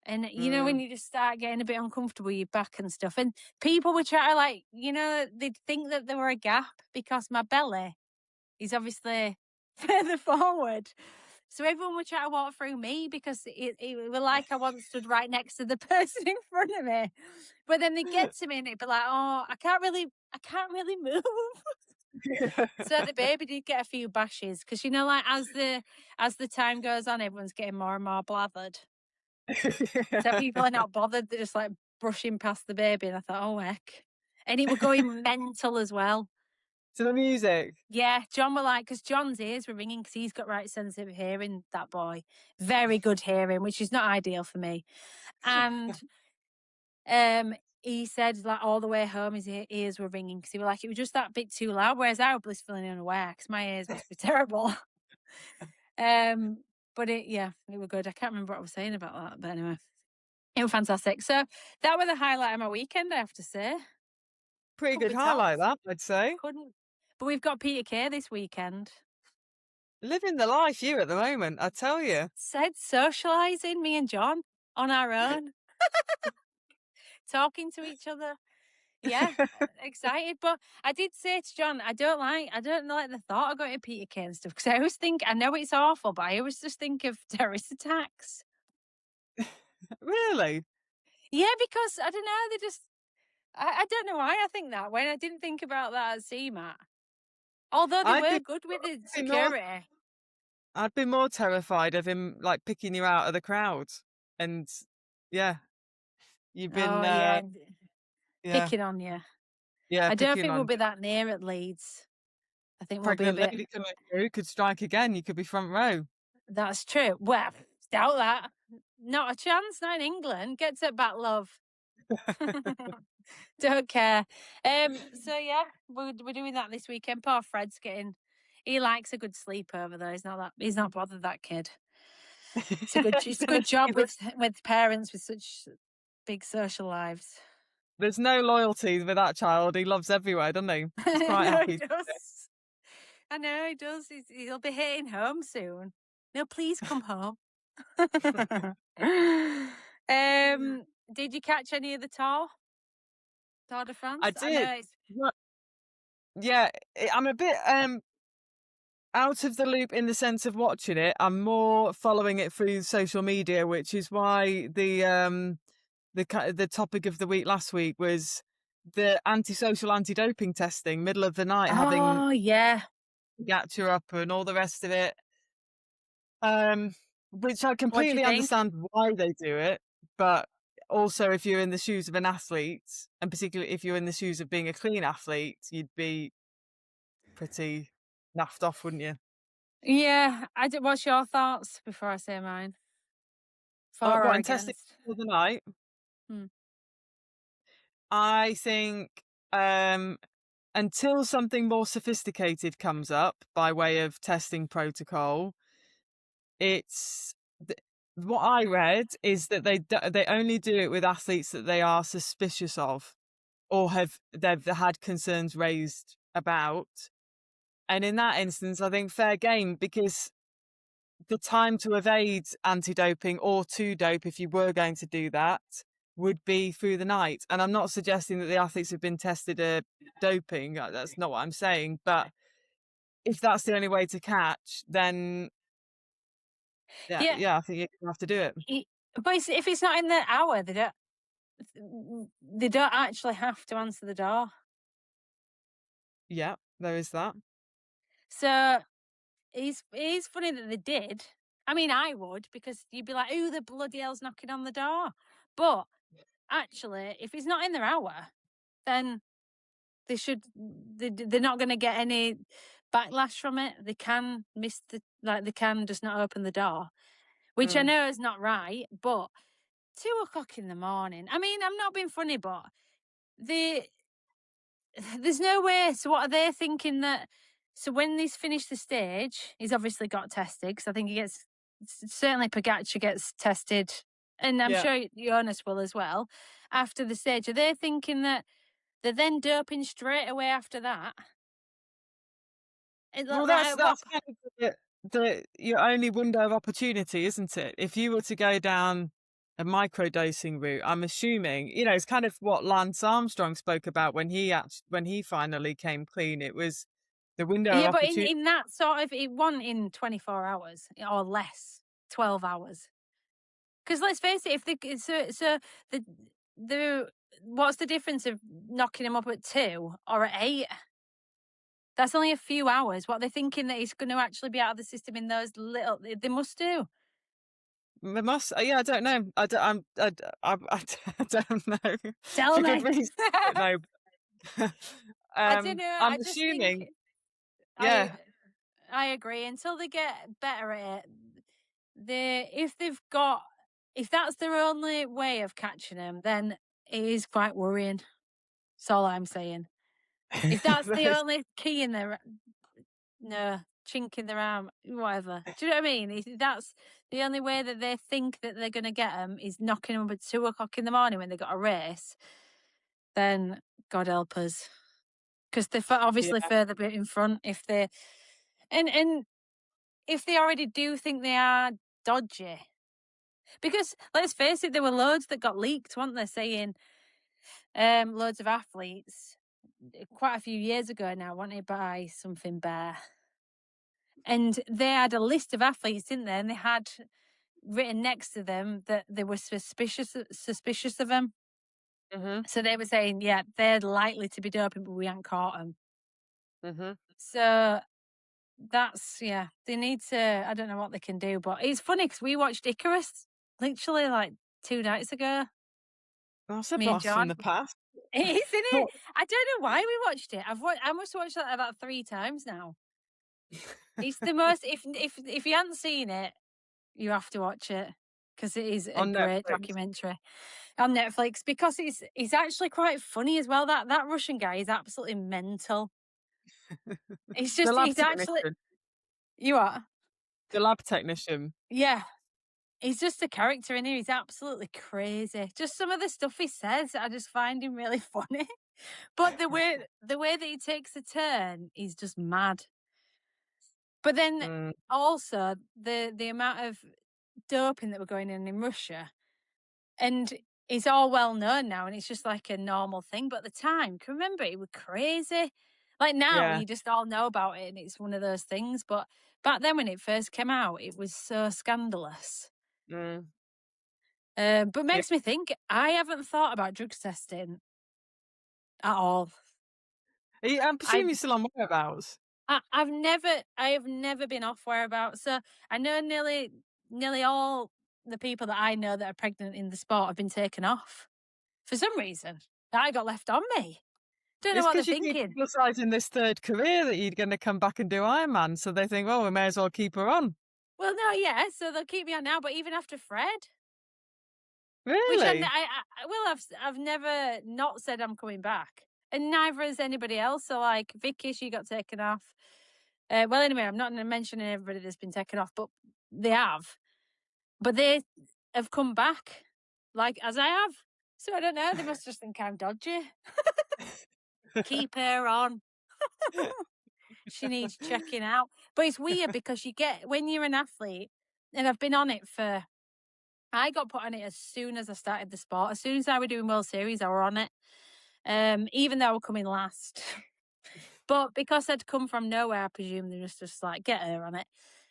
And when Mm. you just start getting a bit uncomfortable with your back and stuff. And people were trying to, like, they'd think that there were a gap because my belly is obviously further forward. So everyone would try to walk through me because it were like I once stood right next to the person in front of me. But then they get to me and it'd be like, "Oh, I can't really move." So the baby did get a few bashes because like as the time goes on, everyone's getting more and more blathered. So people are not bothered. They're just like brushing past the baby, and I thought, "Oh heck!" And it were going mental as well. To the music. Yeah, John were like, because John's ears were ringing because he's got right sensitive hearing. That boy, very good hearing, which is not ideal for me. And he said like all the way home his ears were ringing because he was like it was just that bit too loud. Whereas I was blissfully unaware because my ears must be terrible. Um, but it were good. I can't remember what I was saying about that, but anyway, it was fantastic. So that was the highlight of my weekend, I have to say. Pretty Couldn't good be highlight topped. that, I'd say. Couldn't. But we've got Peter Kay this weekend. Living the life you at the moment, I tell you. Said socialising, me and John, on our own, talking to each other. Yeah, excited. But I did say to John, I don't like the thought of going to Peter Kay and stuff because I always think, I know it's awful, but I always just think of terrorist attacks. Really? Yeah, because I don't know, they just, I don't know why I think that when I didn't think about that at CMAT. Although they I'd were be good with the I'd be more security. I'd be more terrified of him, like, picking you out of the crowd, and yeah, you've been, Oh, yeah, yeah, picking on you. yeah, I don't picking think we'll on be that near at Leeds. I think we'll be a pregnant bit. lady coming through, could strike again, you could be front row. That's true. Well, doubt that. Not a chance. Not in England. Gets it back, love. Don't care. So yeah, we're doing that this weekend. Poor Fred's getting. He likes a good sleepover though. He's not bothered, that kid. It's a good job with parents with such big social lives. There's no loyalty with that child, he loves everywhere, doesn't he? He's I quite know he happy. does. I know he does. He'll be hitting home soon. No, please come home. Did you catch any of the Tour de I France? I did. know it's. What yeah, I'm a bit, out of the loop in the sense of watching it. I'm more following it through social media, which is why the topic of the week last week was the antisocial anti-doping testing, middle of the night, having Oh yeah. Gatcha up and all the rest of it. Um, which I What do you completely think? understand why they do it, but also if you're in the shoes of an athlete, and particularly if you're in the shoes of being a clean athlete, you'd be pretty naffed off, wouldn't you? Yeah, what's your thoughts before I say mine? For or What, in testing against? for the night? Hmm. I think um, until something more sophisticated comes up by way of testing protocol, it's what I read is that they only do it with athletes that they are suspicious of or they've had concerns raised about. And in that instance, I think fair game because the time to evade anti-doping or to dope, if you were going to do that, would be through the night. And I'm not suggesting that the athletes have been tested doping. That's not what I'm saying. But if that's the only way to catch, then yeah, Yeah, yeah, I think you have to do it. But if it's not in the hour, they don't actually have to answer the door. Yeah, there is that. So it's funny that they did. I mean, I would, because you'd be like, "Who the bloody hell's knocking on the door?" But actually, if it's not in their hour, then they're not going to get any backlash from it. They can miss they can just not open the door, which I Mm. know is not right. But 2 o'clock in the morning. I mean, I'm not being funny, but the there's no way. So what are they thinking that? So when he's finished the stage, he's obviously got tested, because I think he gets, certainly Pogacar gets tested, and I'm Yeah. sure Jonas will as well after the stage. Are they thinking that they're then doping straight away after that? Well, Like what? that's kind of your only window of opportunity, isn't it? If you were to go down a microdosing route, I'm assuming, it's kind of what Lance Armstrong spoke about when he finally came clean. It was the window of Yeah, but in opportunity. in that sort of, it won in 24 hours or less, 12 hours. Because let's face it, if the the what's the difference of knocking him up at 2 or at 8? That's only a few hours. What they're thinking, that he's going to actually be out of the system in those little. They must do. They must, yeah, I don't know. I don't know Tell for good me. reason. I don't know. I don't know. I'm I just think assuming, I yeah. I agree. Until they get better at it, if they've got, if that's their only way of catching him, then it is quite worrying. That's all I'm saying. If that's the only key in their, no, chink in their arm, whatever. Do you know what I mean? If that's the only way that they think that they're going to get them, is knocking them up at 2 o'clock in the morning when they've got a race, then God help us. Because they're obviously Yeah. further bit in front. If they, and if they already do think they are dodgy, because let's face it, there were loads that got leaked, weren't there? Saying loads of athletes quite a few years ago now wanted to buy something Bear. And they had a list of athletes, didn't they? And they had written next to them that they were suspicious of him. Mhm. So they were saying, yeah, they're likely to be doping, but we haven't caught them. Mhm. So that's, yeah, they need to, I don't know what they can do, but it's funny because we watched Icarus literally like 2 nights ago, That's a me and blast from John. the past. It is, isn't it? I don't know why we watched it. I must have watched that about 3 times now. It's the most, if you hadn't seen it, you have to watch it, because it is a On great Netflix. documentary on Netflix, because it's actually quite funny as well. That Russian guy is absolutely mental. It's The just, lab he's actually, technician. you are, The lab technician. yeah. He's just a character in here. He's absolutely crazy. Just some of the stuff he says, I just find him really funny. But the way that he takes a turn, he's just mad. But then Mm, also the amount of doping that were going in Russia, and it's all well known now, and it's just like a normal thing. But at the time, can you remember, it was crazy. Like now, yeah. you just all know about it, and it's one of those things. But back then, when it first came out, it was so scandalous. Mm, But yeah. makes me think, I haven't thought about drugs testing at all. I'm I, presuming you're still on whereabouts. I have never been off whereabouts. So I know nearly all the people that I know that are pregnant in the sport have been taken off for some reason. I got left on me. Don't know It's what they're because you keep thinking. publicising this third career that you're going to come back and do Ironman, so they think, well, we may as well keep her on. Well, no, yeah, so they'll keep me on now, but even after Fred, which Really? I've never not said I'm coming back, and neither has anybody else. So like Vicky, she got taken off. Well, anyway, I'm not mentioning everybody that's been taken off, but they have. But they have come back, like as I have. So I don't know. They must just think I'm dodgy. Keep her on. She needs checking out. But it's weird because you get, when you're an athlete, and I've been on it for, I got put on it as soon as I started the sport. As soon as I were doing World Series, I were on it. Even though I were coming last. But because I'd come from nowhere, I presume they just like, get her on it.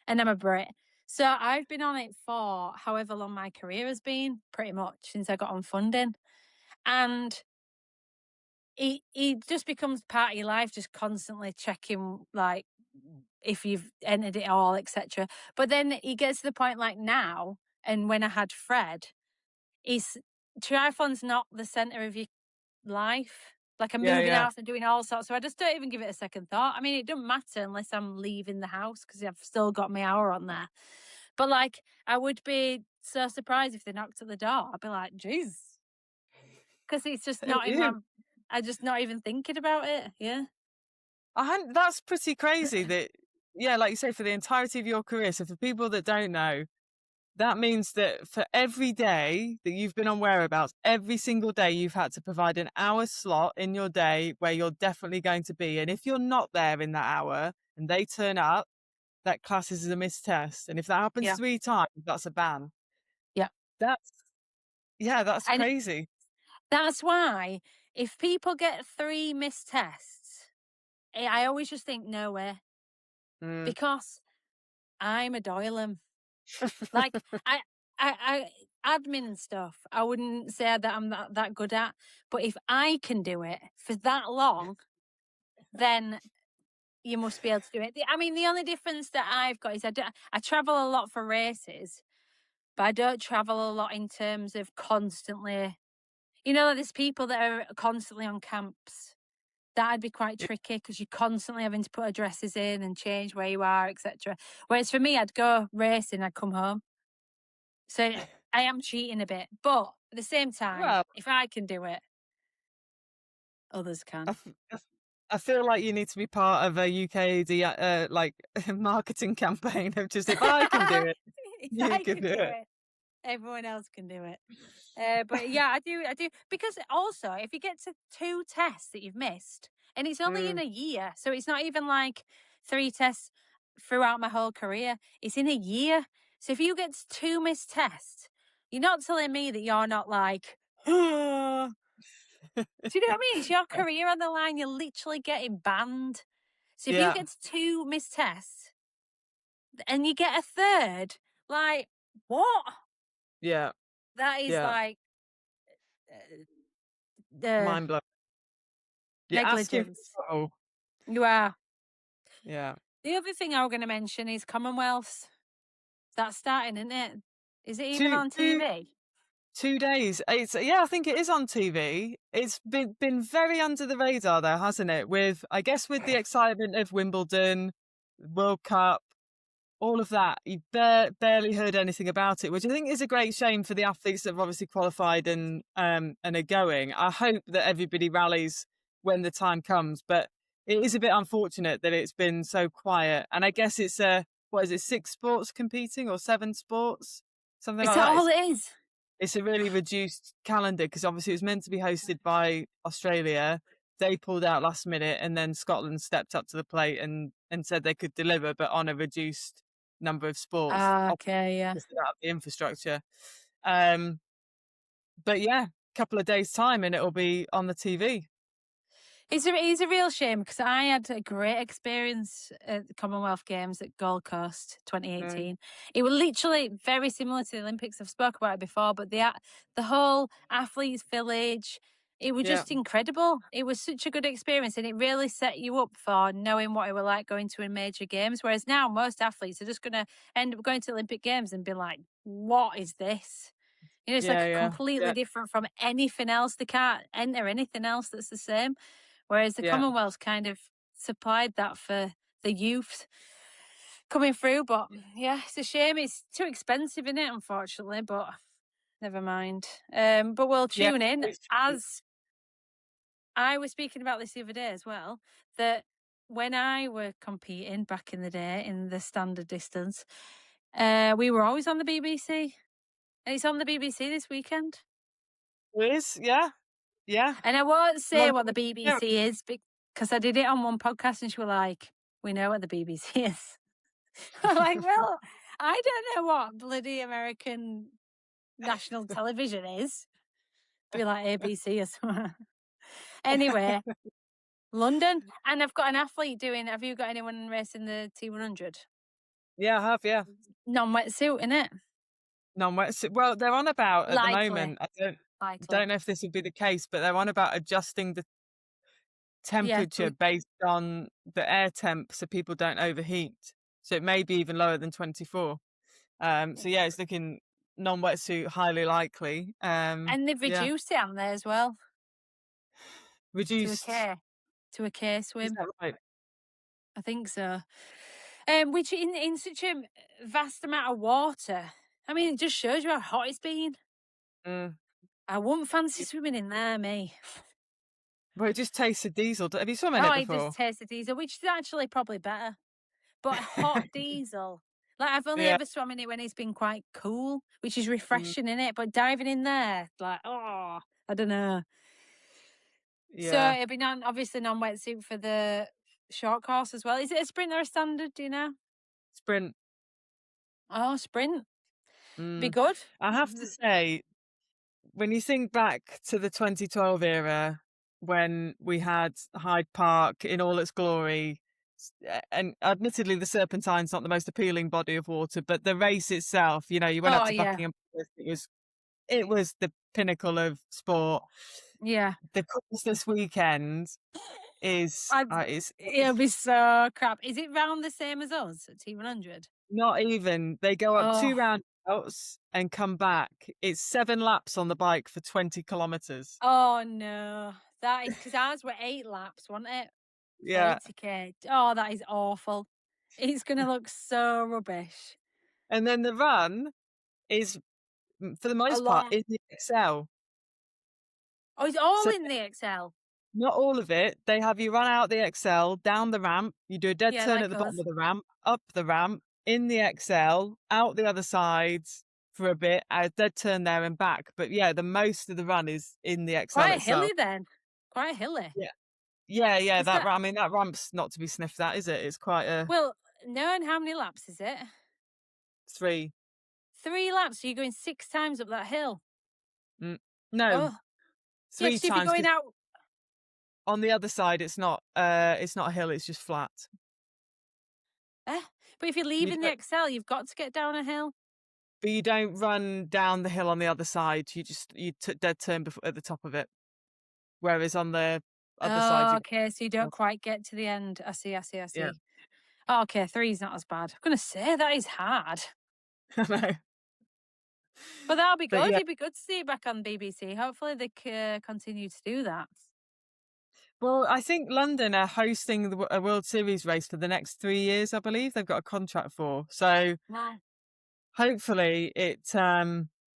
And I'm a Brit. So I've been on it for however long my career has been, pretty much since I got on funding. And it just becomes part of your life, just constantly checking like if you've entered it all, etc. But then it gets to the point like now, and when I had Fred, is triathlon's not the center of your life. Like I'm Yeah, moving yeah. house and doing all sorts, so I just don't even give it a second thought. I mean, it doesn't matter unless I'm leaving the house because I've still got my hour on there. But like, I would be so surprised if they knocked at the door. I'd be like, "Jeez," because it's just Who not in my. knew? I just not even thinking about it. Yeah, That's pretty crazy that, yeah, like you say, for the entirety of your career. So for people that don't know, that means that for every day that you've been on whereabouts, every single day you've had to provide an hour slot in your day where you're definitely going to be. And if you're not there in that hour and they turn up, that classes as a missed test. And if that happens yeah, 3 times, that's a ban. yeah. That's, yeah, that's And crazy. that's why if people get 3 missed tests, I always just think, "No way," Mm. because I'm a Doylem. Like, I admin and stuff, I wouldn't say that I'm that good at, but if I can do it for that long, then you must be able to do it. I mean, the only difference that I've got is I travel a lot for races, but I don't travel a lot in terms of constantly. There's people that are constantly on camps. That'd be quite tricky because you're constantly having to put addresses in and change where you are, etc. Whereas for me, I'd go racing, I'd come home. So I am cheating a bit, but at the same time, Well, if I can do it, others I, can. f- I f- I feel like you need to be part of a UK like marketing campaign of just if I can do it, If you I can can do do it. it, everyone else can do it. But yeah, I do. Because also, if you get to 2 tests that you've missed, and it's only in Mm, a year, so it's not even like 3 tests throughout my whole career, it's in a year. So if you get 2 missed tests, you're not telling me that you're not like, "Ah." Do you know what I mean? It's your career on the line. You're literally getting banned. So if you yeah, get 2 missed tests and you get a third, like, what? yeah, That is yeah. like uh, the Mind blowing. You're asking for negligence. trouble. You are. Yeah. The other thing I was going to mention is Commonwealth. That's starting, isn't it? Is it even Two, on two, TV? 2 days. It's yeah, I think it is on TV. It's been very under the radar though, hasn't it? With I guess with the excitement of Wimbledon, World Cup, all of that, you barely heard anything about it, which I think is a great shame for the athletes that have obviously qualified and are going. I hope that everybody rallies when the time comes, but it is a bit unfortunate that it's been so quiet. And I guess it's what is it, 6 sports competing or 7 sports, something Is like that that. all it is? It's a really reduced calendar because obviously it was meant to be hosted by Australia. They pulled out last minute, and then Scotland stepped up to the plate and said they could deliver, but on a reduced number of sports, Ah, okay, yeah. because they don't have the infrastructure. Um, but yeah, couple of days time, and it'll be on the TV. It's a real shame because I had a great experience at the Commonwealth Games at Gold Coast Mm, 2018. It was literally very similar to the Olympics. I've spoke about it before, but the whole athletes village, it was yeah, just incredible. It was such a good experience, and it really set you up for knowing what it was like going to a major games. Whereas now most athletes are just going to end up going to Olympic Games and be like, "What is this?" It's yeah, like yeah, completely yeah, different from anything else. They can't enter anything else that's the same. Whereas the yeah, Commonwealth kind of supplied that for the youth coming through. But yeah, it's a shame. It's too expensive, isn't it? Unfortunately, but never mind. But we'll yeah. tune in. It's true. As I was speaking about this the other day as well, that when I were competing back in the day in the standard distance, we were always on the BBC. And it's on the BBC this weekend. It is, yeah, yeah. And I won't say London, what the yeah. BBC is because I did it on one podcast and she was like, "We know what the BBC is." I'm like, "Well, I don't know what bloody American national television is." Be like ABC or something. Anyway, London. And I've got an athlete doing, have you got anyone racing the T100? Yeah, I have, yeah. Non-wetsuit, innit? Non-wetsuit. Well, they're on about at the Likely, moment, I don't likely. know if this would be the case, but they're on about adjusting the Yeah, temperature based on the air temp so people don't overheat. So it may be even lower than 24. So yeah. yeah, it's looking non-wetsuit highly likely. And they've Yeah, reduced it, haven't they, as well, to a reduced. K to a K Is swim. that right? I think so. Which in such a vast amount of water, I mean, it just shows you how hot it's been. Mm. I wouldn't fancy swimming in there, me. Well, it just tastes of diesel. Have you swum in Oh, it I just before? taste the diesel, which is actually probably better. But hot diesel, like I've only Yeah. ever swum in it when it's been quite cool, which is Mm, refreshing in it. But diving in there, like, oh, I don't know. So yeah. it'd be obviously non-wetsuit for the short course as well. Is it a sprint or a standard? Do you know? Sprint. Oh, sprint. Be Mm. good. I have to say, when you think back to the 2012 era, when we had Hyde Park in all its glory, and admittedly the Serpentine's not the most appealing body of water, but the race itself, you went up Oh to yeah, Buckingham Palace, it was the pinnacle of sport. yeah. The course this weekend is I'd, it'll be so crap. Is it round the same as us at T100? not even. They go up Oh, 2 roundabouts and come back. It's 7 laps on the bike for 20 kilometers. oh no. That is because ours were 8 laps, wasn't it? For Yeah, 80K. Oh, that is awful. It's gonna look so rubbish. and then the run is, for the A most part, long. in the Excel. Oh, it's all So in the Excel. not all of it. They have you run out the Excel, down the ramp, you do a dead Yeah, turn at like the bottom us. of the ramp, up the ramp, in the Excel, out the other side for a bit, a dead turn there and back. But yeah, the most of the run is in the Excel Quite itself. hilly then. Quite hilly. Yeah. Yeah, yeah, Is that I mean, that ramp's not to be sniffed at, is it? It's quite a well, no, and how many laps is it? 3. 3 laps, so you're going 6 times up that hill. Mm, no, Oh. Yeah, 3 because you'd be times, going 'cause out. on the other side, it's not a hill, it's just flat. Eh? But if you're You leaving the don't Excel, you've got to get down a hill. but you don't run down the hill on the other side, you dead turn at the top of it, whereas on the other side, Oh, you okay, so you don't quite get to the end. I see, I see, I yeah, see. Oh, okay, three's not as bad. I'm gonna say that is hard. I know. But that'll be But good. yeah, It'd be good to see it back on BBC. Hopefully they continue to do that. well, I think London are hosting a World Series race for the next 3 years, I believe they've got a contract for. So, Wow. hopefully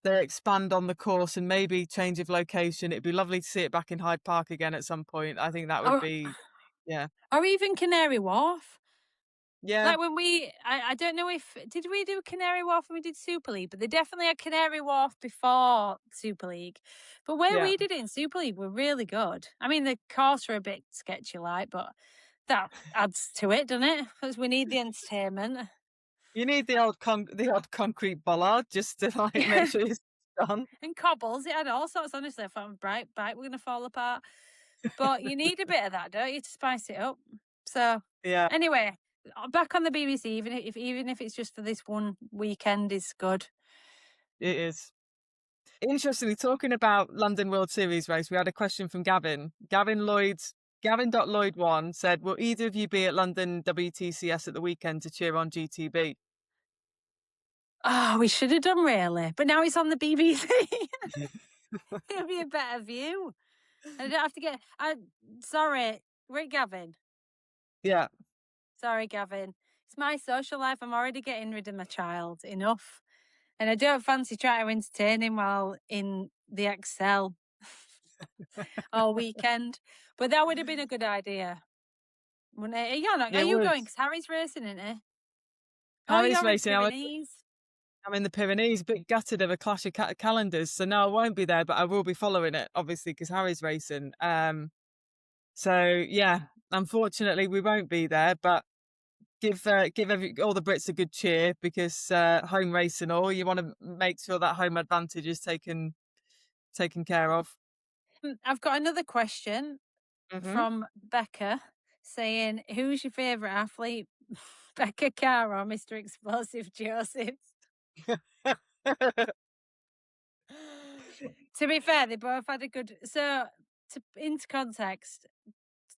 they expand on the course and maybe change of location. It'd be lovely to see it back in Hyde Park again at some point. I think that would Or, be yeah. or even Canary Wharf. Yeah, Like when I don't know if, did we do Canary Wharf when we did Super League, but they definitely had Canary Wharf before Super League. But where yeah. we did it in Super League were really good. I mean, the course were a bit sketchy like, but that adds to it, doesn't it? Because we need the entertainment. You need the odd concrete bollard just to, like, make Yeah. sure it's done. And cobbles, it had all sorts. Honestly, I thought, right, we're going to fall apart. But you need a bit of that, don't you, to spice it up? So, Yeah, anyway, back on the BBC, even if it's just for this one weekend, is good. it is. Interestingly, talking about London World Series race, we had a question from Gavin. Gavin.Lloyd1 said, will either of you be at London WTCS at the weekend to cheer on GTB? Oh, we should have done really, but now it's on the BBC. It'll be a better view. I don't have to get. Sorry, Rick Gavin. Yeah. Sorry, Gavin. It's my social life. I'm already getting rid of my child. Enough. And I don't fancy trying to entertain him while in the Excel all weekend. But that would have been a good idea. Wouldn't it? You're not. Are It you would. going? Because Harry's racing, isn't he? Oh, Harry's you're in racing. Pyrenees. I'm in the Pyrenees, but gutted of a clash of calendars. So no, I won't be there, but I will be following it, obviously, because Harry's racing. So yeah, unfortunately, we won't be there, but give all the Brits a good cheer because home race and all. You want to make sure that home advantage is taken care of. I've got another question Hmm. from Becca saying, "Who's your favourite athlete?" Becca Carr or Mr. Explosive Joseph. To be fair, they both had a good. So, into context,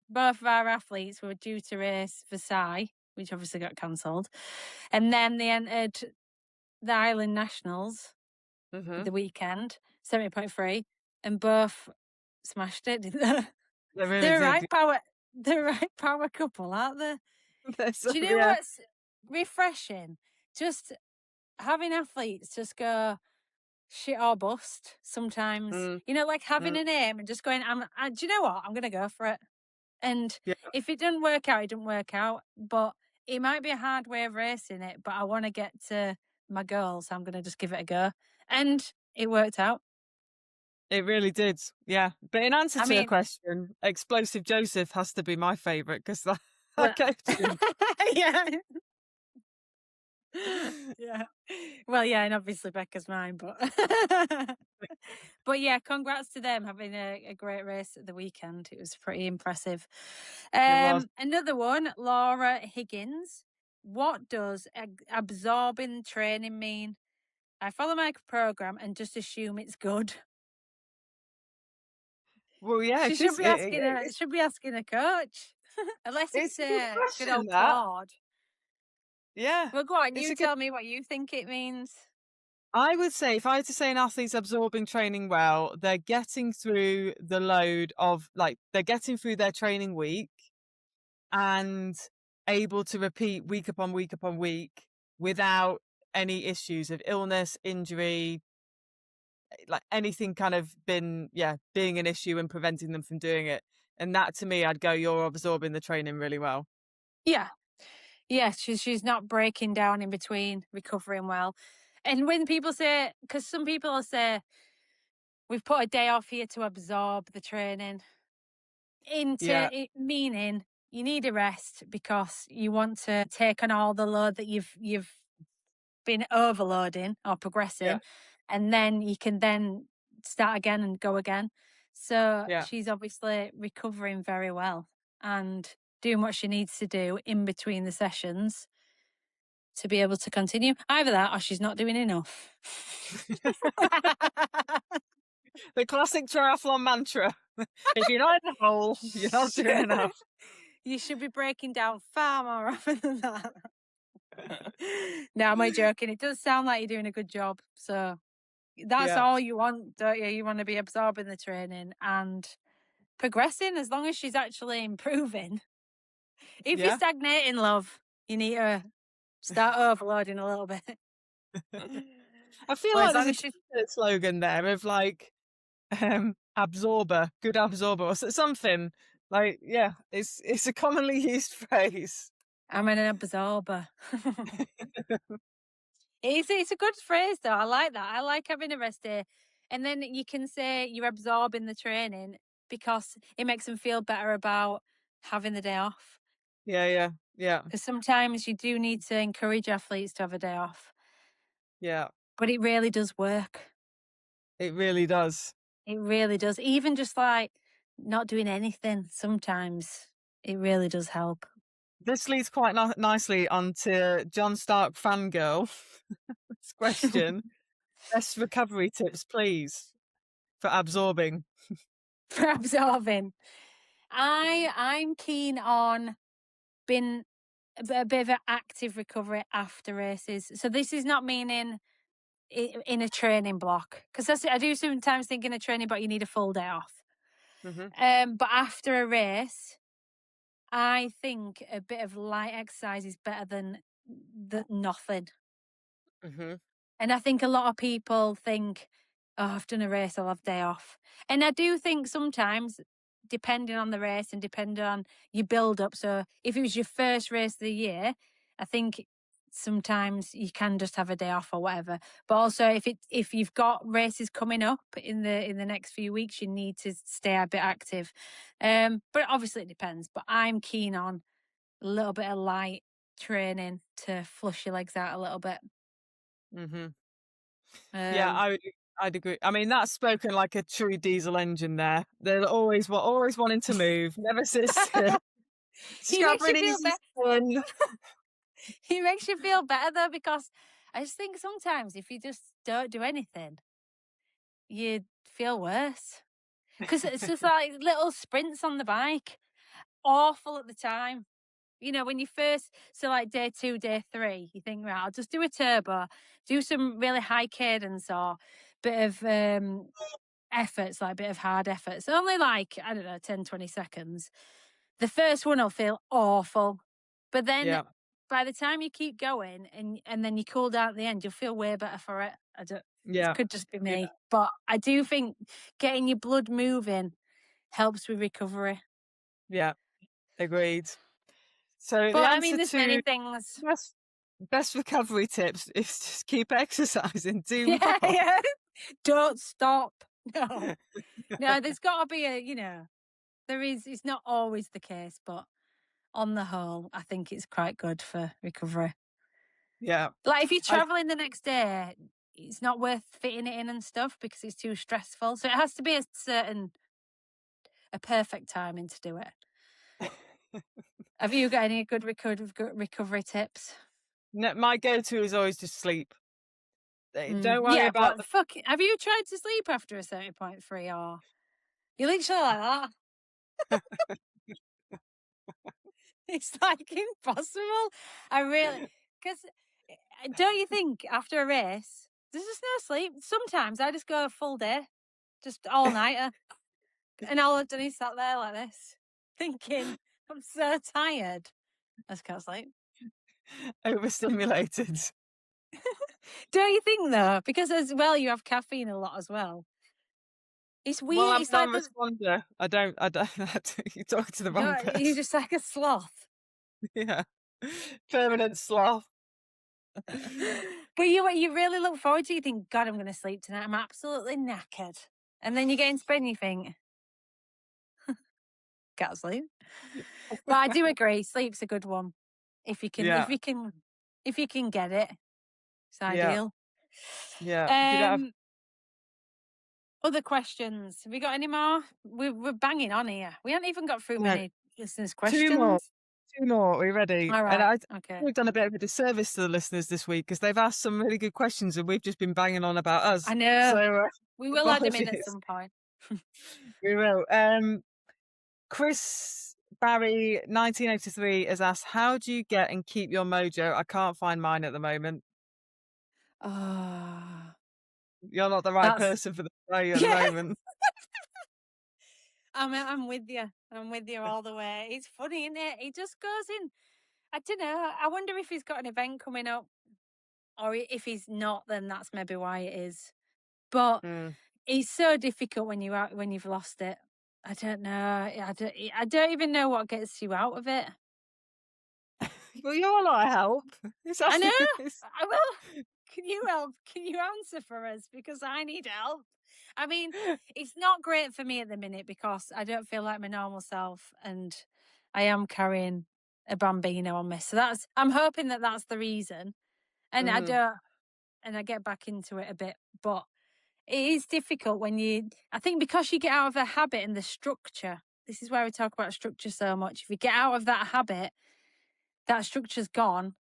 both of our athletes were due to race Versailles, which obviously got cancelled, and then they entered the Island Nationals at Mhm. the weekend, 70.3, and both smashed it, didn't they? They really They're a did. right power. They're a right power couple, aren't they? So, Do you know yeah. what's refreshing? Just having athletes just go shit or bust sometimes. Mm, You know, like having mm, an aim and just going, do you know what? I'm going to go for it. And yeah, if it doesn't work out, it doesn't work out. But it might be a hard way of racing it, but I want to get to my goal. So I'm going to just give it a go. And it worked out. it really did. Yeah. But in answer I to your mean, question, Explosive Joseph has to be my favourite because I well, coached him. yeah. Yeah. Well, yeah, and obviously Becca's mine, but but yeah, congrats to them having a great race at the weekend. It was pretty impressive. It was. Another one, Laura Higgins. What does absorbing training mean? I follow my program and just assume it's good. Well, yeah, She it should is. be asking a should be asking a coach, unless It's it's a good good question, old that. Claude. Yeah. Well, go on, It's you a good tell me what you think it means. I would say if I had to say an athlete's absorbing training well, they're getting through the load of like they're getting through their training week and able to repeat week upon week upon week without any issues of illness, injury, like anything kind of being an issue and preventing them from doing it. And that to me, I'd go, you're absorbing the training really well. Yeah, yeah, she's not breaking down in between, recovering well. And when people say, because some people will say, we've put a day off here to absorb the training, into Yeah, it meaning you need a rest because you want to take on all the load that you've been overloading or yeah, progressing, and then you can then start again and go again. So yeah. she's obviously recovering very well and doing what she needs to do in between the sessions to be able to continue. Either that or she's not doing enough. The classic triathlon mantra. If you're not in the hole, you're not doing enough. You should be breaking down far more often than that. No, am I joking? It does sound like you're doing a good job. So that's Yeah, all you want, don't you? You want to be absorbing the training and progressing as long as she's actually improving. If you're yeah. stagnating, love, you need to start overloading a little bit. I feel But like as there's long a as she's t-shirt slogan there of like absorber, good absorber, or something. Like, yeah, it's a commonly used phrase. I'm an absorber. It's a good phrase though. I like that. I like having a rest day. And then you can say you're absorbing the training because it makes them feel better about having the day off. Yeah, yeah, yeah, Because sometimes you do need to encourage athletes to have a day off, yeah. but it really does work. It really does. It really does. Even just like not doing anything, sometimes it really does help. This leads quite nicely onto John Stark fangirl. This question: best recovery tips, please, for absorbing. For absorbing. I'm keen on being a bit of an active recovery after races. So this is not meaning in a training block because I do sometimes think in a training block you need a full day off. Hmm. But after a race, I think a bit of light exercise is better than nothing. Hmm. And I think a lot of people think, oh, I've done a race, I'll have day off. And I do think sometimes, depending on the race and depending on your build up. So if it was your first race of the year, I think sometimes you can just have a day off or whatever. But also if you've got races coming up in the next few weeks, you need to stay a bit active. But obviously it depends. But I'm keen on a little bit of light training to flush your legs out a little bit. Hmm. Yeah, Um I'd agree. I mean, that's spoken like a true diesel engine there. They're always wanting to move, never sit still. He makes you Scrubbing feel easy better. spin. It makes you feel better though, because I just think sometimes if you just don't do anything, you feel worse. Because it's just like little sprints on the bike, awful at the time. You know, when you first, so like day two, day three, you think, right, I'll just do a turbo, do some really high cadence or bit of efforts, like a bit of hard efforts. Only like, I don't know, 10, 20 seconds. The first one will feel awful. But then Yeah, by the time you keep going and then you cool down at the end, you'll feel way better for it. I don't, it yeah, could just be yeah, me. But I do think getting your blood moving helps with recovery. yeah. Agreed. So the But I mean, answer there's many to things. best best recovery tips is just keep exercising. Do Yeah, more. yeah. Don't stop. No, no, there's got to be a, there is, it's not always the case, but on the whole, I think it's quite good for recovery. Yeah. Like if you're I traveling the next day, it's not worth fitting it in and stuff because it's too stressful. So it has to be a perfect timing to do it. Have you got any good recovery tips? no, my go-to is always just sleep. Don't worry Yeah, about but fuck, have you tried to sleep after a 70.3 or you literally like that? It's like impossible. I really, because don't you think after a race, there's just no sleep? Sometimes I just go a full day, just all nighter, and all I've done is sat there like this, thinking I'm so tired. I just can't sleep. overstimulated. Don't you think though? Because as well, you have caffeine a lot as well. It's Well, weird. I'm It's a like the non-responder. I don't you're talking to the wrong you're person. just like a sloth. Yeah. Permanent sloth. But you really look forward to. You think, God, I'm going to sleep tonight. I'm absolutely knackered, and then you get into bed and you think, can't sleep. But I do agree, sleep's a good one. If you can, Yeah, if you can get it, it's yeah, ideal. yeah. If you don't have Um, Other questions? Have we got any more? We're banging on here. We haven't even got through no, many listeners' 2 more. questions. 2 more. Are we ready? All And right. I think Okay. we've done a bit of a disservice to the listeners this week because they've asked some really good questions and we've just been banging on about I us. know. So, We will add him in at apologies. some point. We will. Chris Barry 1983 has asked, "How do you get and keep your mojo? I can't find mine at the moment." Oh, You're not the right that's person for the play at the yeah. moment. I'm with you. I'm with you all the way. It's funny, isn't it? He just goes in. I don't know. I wonder if he's got an event coming up, or if he's not, then that's maybe why it is. But Mm. it's so difficult when when you've lost it. I don't know. I don't even know what gets you out of it. Well, you're a lot of help. It's I know. actually it's I will. Can you help? Can you answer for us? Because I need help. I mean, it's not great for me at the minute because I don't feel like my normal self, and I am carrying a bambino on me. So I'm hoping that that's the reason. And I Mhm, don't, and I get back into it a bit, but it is difficult when I think because you get out of a habit and the structure. This is why we talk about structure so much. If you get out of that habit, that structure's gone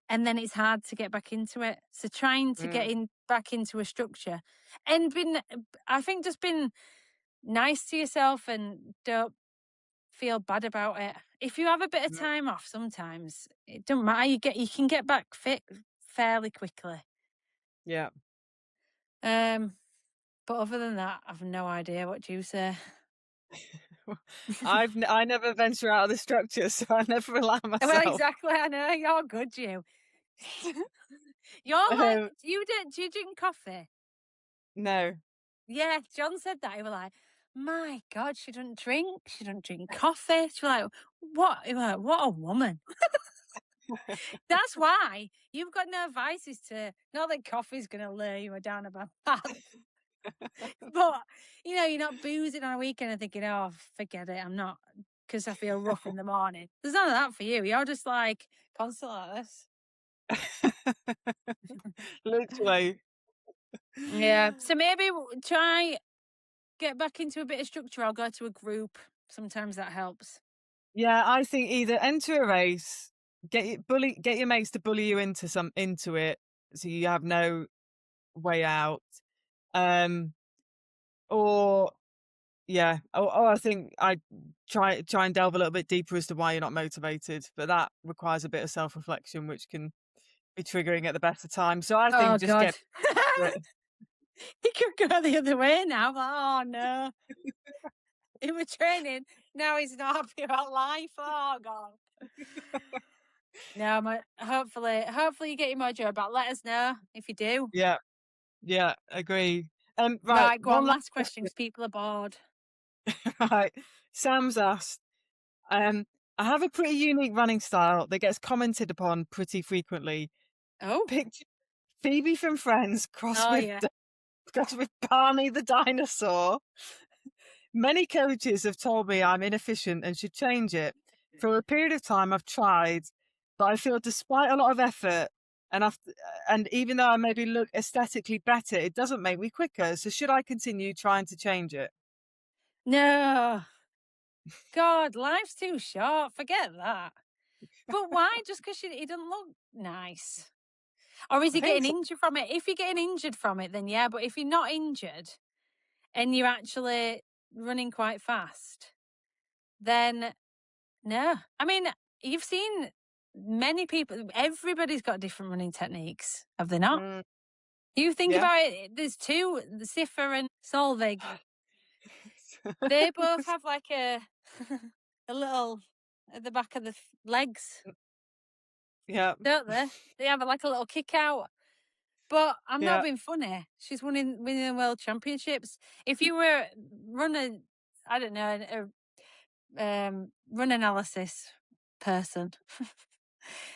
and then it's hard to get back into it. So trying to mm, get in back into a structure and I think just been nice to yourself and don't feel bad about it. If you have a bit of mm, time off, sometimes it doesn't matter. You can get back fit fairly quickly. yeah. Um, but other than that, I've no idea. What do you say? I never venture out of the structure, so I never allow Well, myself. exactly. I know you're good. You're like Um, you. Do you drink coffee? no. Yeah, John said that. He was like, "My God, she doesn't drink. She doesn't drink coffee." She was like, "What? He was like, what a woman." That's why you've got no vices to. Not that coffee's going to lure you down a bad path, but you're not boozing on a weekend and thinking, "Oh, forget it. I'm not," because I feel rough in the morning. There's none of that for you. You're just like constantly like this. Literally. Yeah. So maybe try get back into a bit of structure. I'll go to a group. Sometimes that helps. Yeah, I think either enter a race, get your mates to bully you into it, so you have no way out. Um, or yeah, or I think I try and delve a little bit deeper as to why you're not motivated, but that requires a bit of self reflection, which can be triggering at the best of times. So I think Oh just God. get it. He could go the other way now. I'm like, oh no. He was training. Now he's not happy about life. Oh God. No, hopefully you get your mojo back. Let us know if you do. Yeah, yeah, agreed. Right, Right, go one on. last Last question question. because people are bored. Right, Sam's asked. Um, I have a pretty unique running style that gets commented upon pretty frequently. Oh, Picture Phoebe from Friends oh yeah. crossed with Barney the dinosaur. Many coaches have told me I'm inefficient and should change it. For a period of time, I've tried, but I feel despite a lot of effort and even though I maybe look aesthetically better, it doesn't make me quicker. So should I continue trying to change it? No, God, life's too short. Forget that. But why? Just because he doesn't look nice, or is I he think getting so. injured from it? If you're getting injured from it, then yeah. But if you're not injured and you're actually running quite fast, then no. I mean, you've seen many people. Everybody's got different running techniques, have they not? Mm, You think yeah. about it. There's two, Cipher and Solvig. They both have like a a little at the back of the legs, Yeah. don't they? They have like a little kick out. But I'm not Yeah. being funny. She's winning world championships. If you were running, I don't know, run analysis person,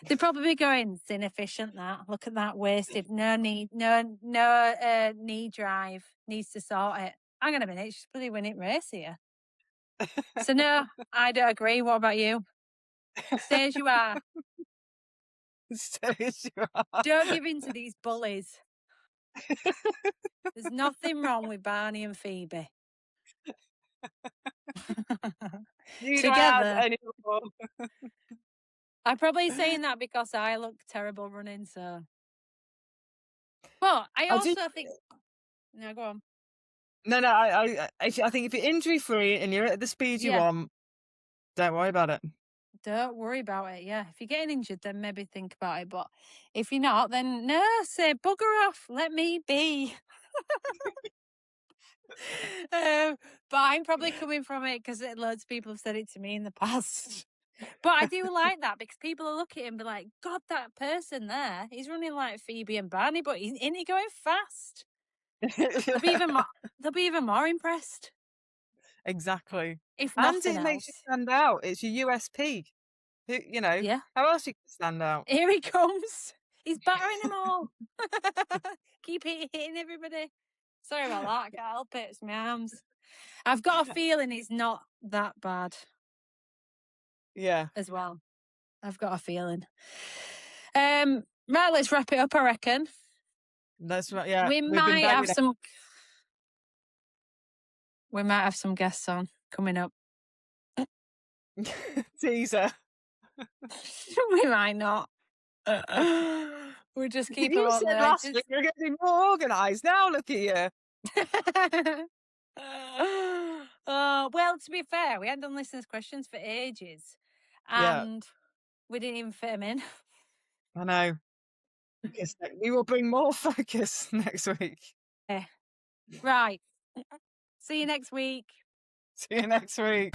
they'd probably be going, it's inefficient that. Look at that wasted. No need, no knee drive. Needs to sort it. Hang on a minute, she's bloody winning race here. So no, I don't agree. What about you? Stay as you are. So you are. Don't give in to these bullies. There's nothing wrong with Barney and Phoebe. Need I add Together. any more? I'm probably saying that because I look terrible running, so. But I I do. also think. No, go on. No, no. I think if you're injury free and you're at the speed you Yeah, want, don't worry about it. don't worry about it. Yeah, if you're getting injured, then maybe think about it. But if you're not, then no, say bugger off. Let me be. But I'm probably coming from it because loads of people have said it to me in the past. But I do like that because people will look at him and be like, God, that person there, he's running like Phoebe and Barney, but isn't he going fast? They'll be even more, they'll be even more impressed, Exactly. if And nothing it makes you else. stand out. It's your USP. Yeah, How else you can stand out? here he comes. He's battering them all. Keep hitting everybody. Sorry about that. I can't help it. It's my arms. I've got a feeling it's not that bad Yeah, as well. I've got a feeling. Right, let's wrap it up, I reckon. that's right. Yeah, We we've been might have banging some we might have some guests on coming up. it. Teaser. We might not. We'll just keep them You up said there. last week you're getting more organised. Now look at you. Well, to be fair, we hadn't done listeners' questions for ages, Yeah, and we didn't even fit them in. I know. We will bring more focus next week. Right. See you next week. See you next week.